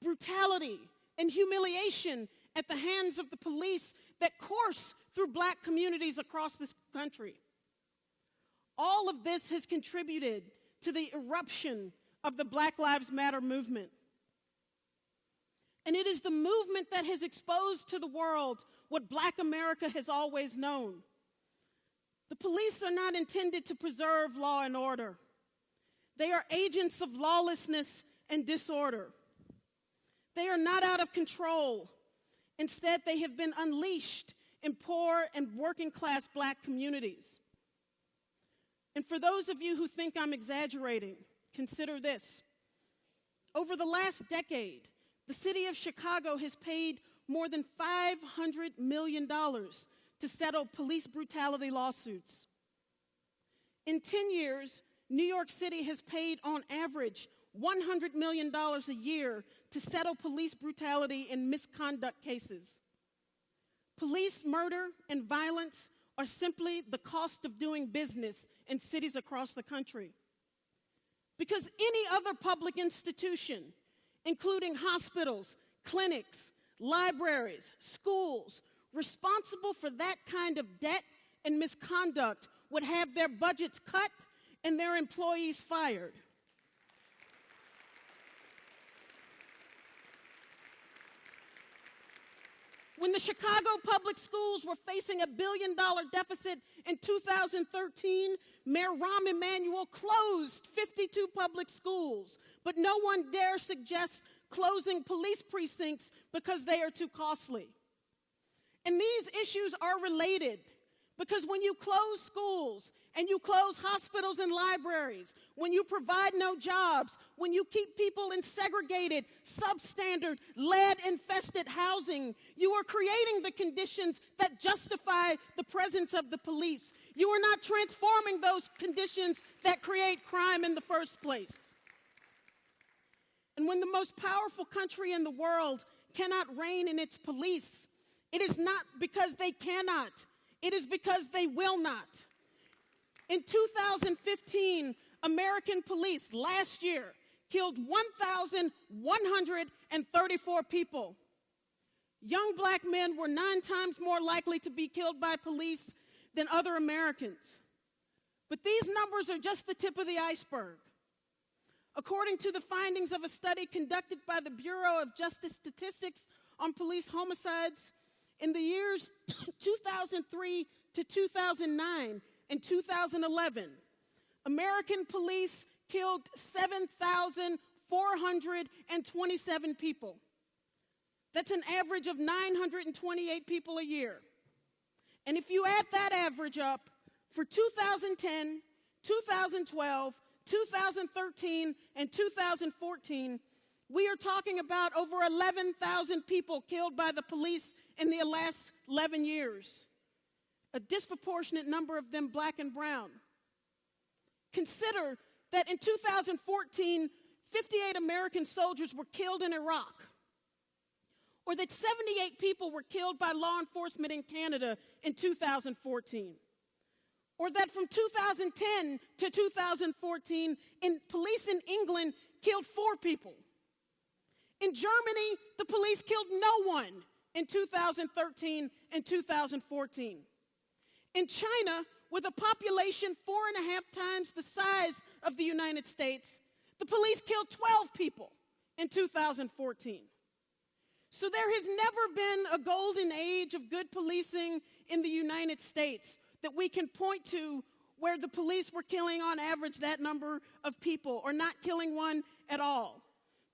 K: brutality, and humiliation at the hands of the police that course through Black communities across this country. All of this has contributed to the eruption of the Black Lives Matter movement. And it is the movement that has exposed to the world what Black America has always known. The police are not intended to preserve law and order. They are agents of lawlessness and disorder. They are not out of control. Instead, they have been unleashed in poor and working class Black communities. And for those of you who think I'm exaggerating, consider this. Over the last decade, the city of Chicago has paid more than $500 million to settle police brutality lawsuits. In 10 years, New York City has paid on average $100 million a year to settle police brutality and misconduct cases. Police murder and violence are simply the cost of doing business in cities across the country. Because any other public institution, including hospitals, clinics, libraries, schools, responsible for that kind of debt and misconduct would have their budgets cut and their employees fired. When the Chicago public schools were facing $1 billion deficit in 2013, Mayor Rahm Emanuel closed 52 public schools, but no one dare suggest closing police precincts because they are too costly. And these issues are related, because when you close schools and you close hospitals and libraries, when you provide no jobs, when you keep people in segregated, substandard, lead-infested housing, you are creating the conditions that justify the presence of the police. You are not transforming those conditions that create crime in the first place. And when the most powerful country in the world cannot rein in its police, it is not because they cannot. It is because they will not. In 2015, American police last year killed 1,134 people. Young black men were 9 times more likely to be killed by police than other Americans. But these numbers are just the tip of the iceberg. According to the findings of a study conducted by the Bureau of Justice Statistics on police homicides, in the years 2003 to 2009 and 2011, American police killed 7,427 people. That's an average of 928 people a year. And if you add that average up for 2010, 2012, 2013, and 2014, we are talking about over 11,000 people killed by the police in the last 11 years. A disproportionate number of them black and brown. Consider that in 2014, 58 American soldiers were killed in Iraq, or that 78 people were killed by law enforcement in Canada in 2014, or that from 2010 to 2014, police in England killed 4 people. In Germany, the police killed no one in 2013 and 2014. In China, with a population 4.5 times the size of the United States, the police killed 12 people in 2014. So there has never been a golden age of good policing in the United States that we can point to where the police were killing on average that number of people or not killing one at all.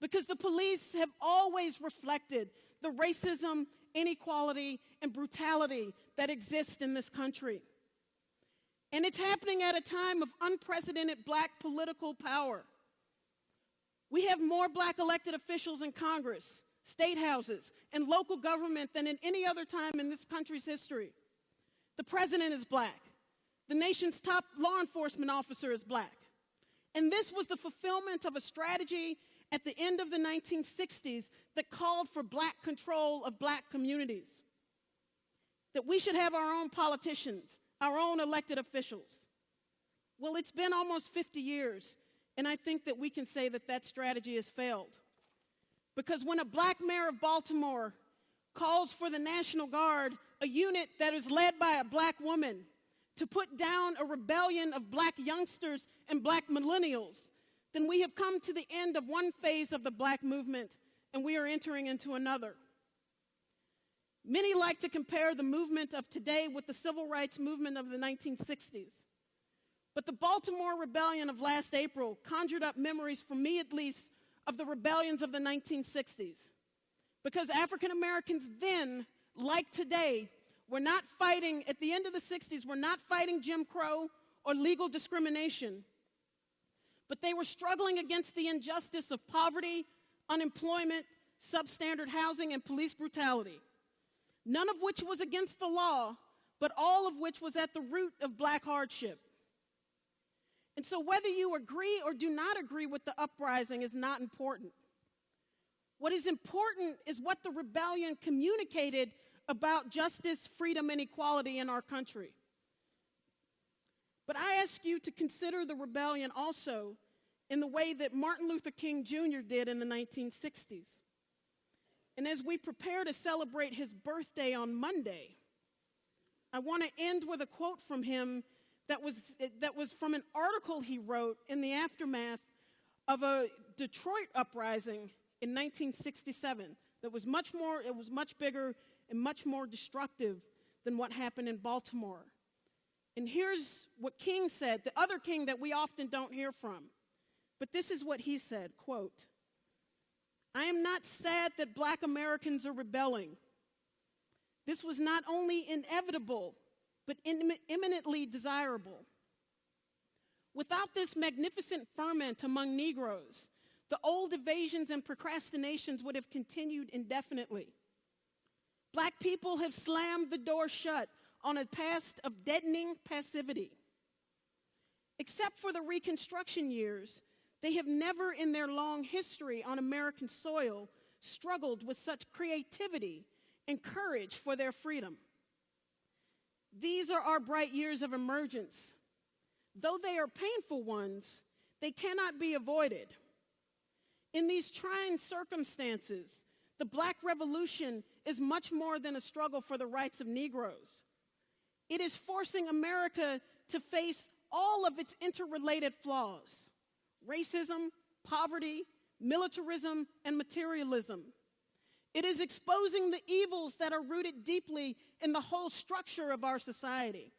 K: Because the police have always reflected the racism, inequality, and brutality that exist in this country. And it's happening at a time of unprecedented black political power. We have more black elected officials in Congress, state houses, and local government than in any other time in this country's history. The president is black. The nation's top law enforcement officer is black. And this was the fulfillment of a strategy at the end of the 1960s that called for black control of black communities. That we should have our own politicians, our own elected officials. Well, it's been almost 50 years, and I think that we can say that that strategy has failed. Because when a black mayor of Baltimore calls for the National Guard, a unit that is led by a black woman, to put down a rebellion of black youngsters and black millennials, then we have come to the end of one phase of the black movement, and we are entering into another. Many like to compare the movement of today with the civil rights movement of the 1960s. But the Baltimore Rebellion of last April conjured up memories, for me at least, of the rebellions of the 1960s. Because African Americans then, like today, were not fighting, at the end of the 60s, were not fighting Jim Crow or legal discrimination. But they were struggling against the injustice of poverty, unemployment, substandard housing, and police brutality. None of which was against the law, but all of which was at the root of black hardship. And so whether you agree or do not agree with the uprising is not important. What is important is what the rebellion communicated about justice, freedom, and equality in our country. But I ask you to consider the rebellion also in the way that Martin Luther King Jr. did in the 1960s. And as we prepare to celebrate his birthday on Monday, I want to end with a quote from him that was from an article he wrote in the aftermath of a Detroit uprising in 1967 that was much bigger and much more destructive than what happened in Baltimore. And here's what King said, the other King that we often don't hear from. But this is what he said, quote, "I am not sad that Black Americans are rebelling. This was not only inevitable, but eminently desirable. Without this magnificent ferment among Negroes, the old evasions and procrastinations would have continued indefinitely. Black people have slammed the door shut on a past of deadening passivity. Except for the Reconstruction years, they have never in their long history on American soil struggled with such creativity and courage for their freedom. These are our bright years of emergence. Though they are painful ones, they cannot be avoided. In these trying circumstances, the Black Revolution is much more than a struggle for the rights of Negroes. It is forcing America to face all of its interrelated flaws: racism, poverty, militarism, and materialism. It is exposing the evils that are rooted deeply in the whole structure of our society.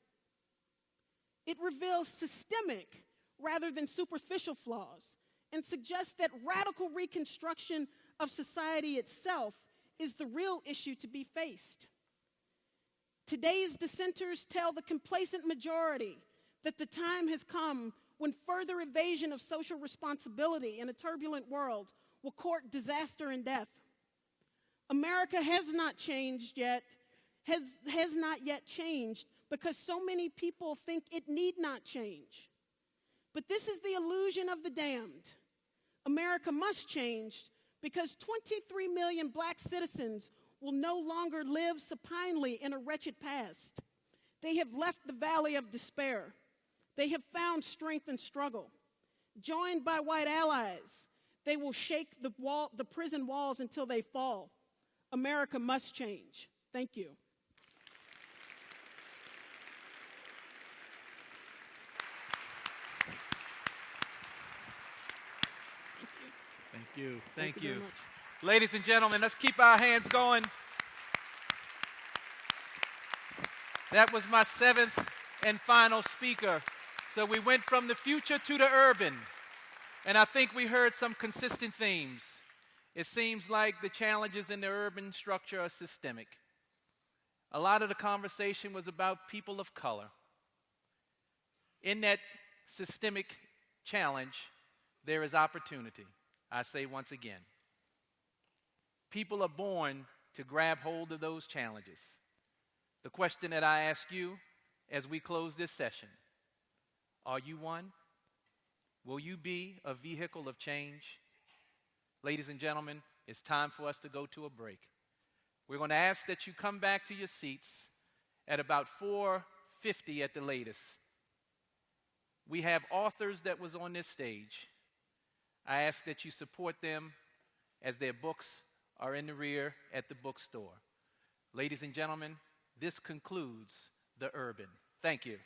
K: It reveals systemic rather than superficial flaws and suggests that radical reconstruction of society itself is the real issue to be faced. Today's dissenters tell the complacent majority that the time has come when further evasion of social responsibility in a turbulent world will court disaster and death. America has not changed yet, has not yet changed because so many people think it need not change. But this is the illusion of the damned. America must change because 23 million Black citizens will no longer live supinely in a wretched past. They have left the valley of despair. They have found strength and struggle. Joined by white allies, they will shake the prison walls until they fall. America must change. Thank you.
C: Thank you. Ladies and gentlemen, let's keep our hands going. That was my seventh and final speaker. So we went from the future to the urban, and I think we heard some consistent themes. It seems like the challenges in the urban structure are systemic. A lot of the conversation was about people of color. In that systemic challenge, there is opportunity. I say once again, people are born to grab hold of those challenges. The question that I ask you as we close this session, are you one? Will you be a vehicle of change? Ladies and gentlemen, it's time for us to go to a break. We're going to ask that you come back to your seats at about 4:50 at the latest. We have authors that was on this stage. I ask that you support them as their books are in the rear at the bookstore. Ladies and gentlemen, this concludes The Urban. Thank you.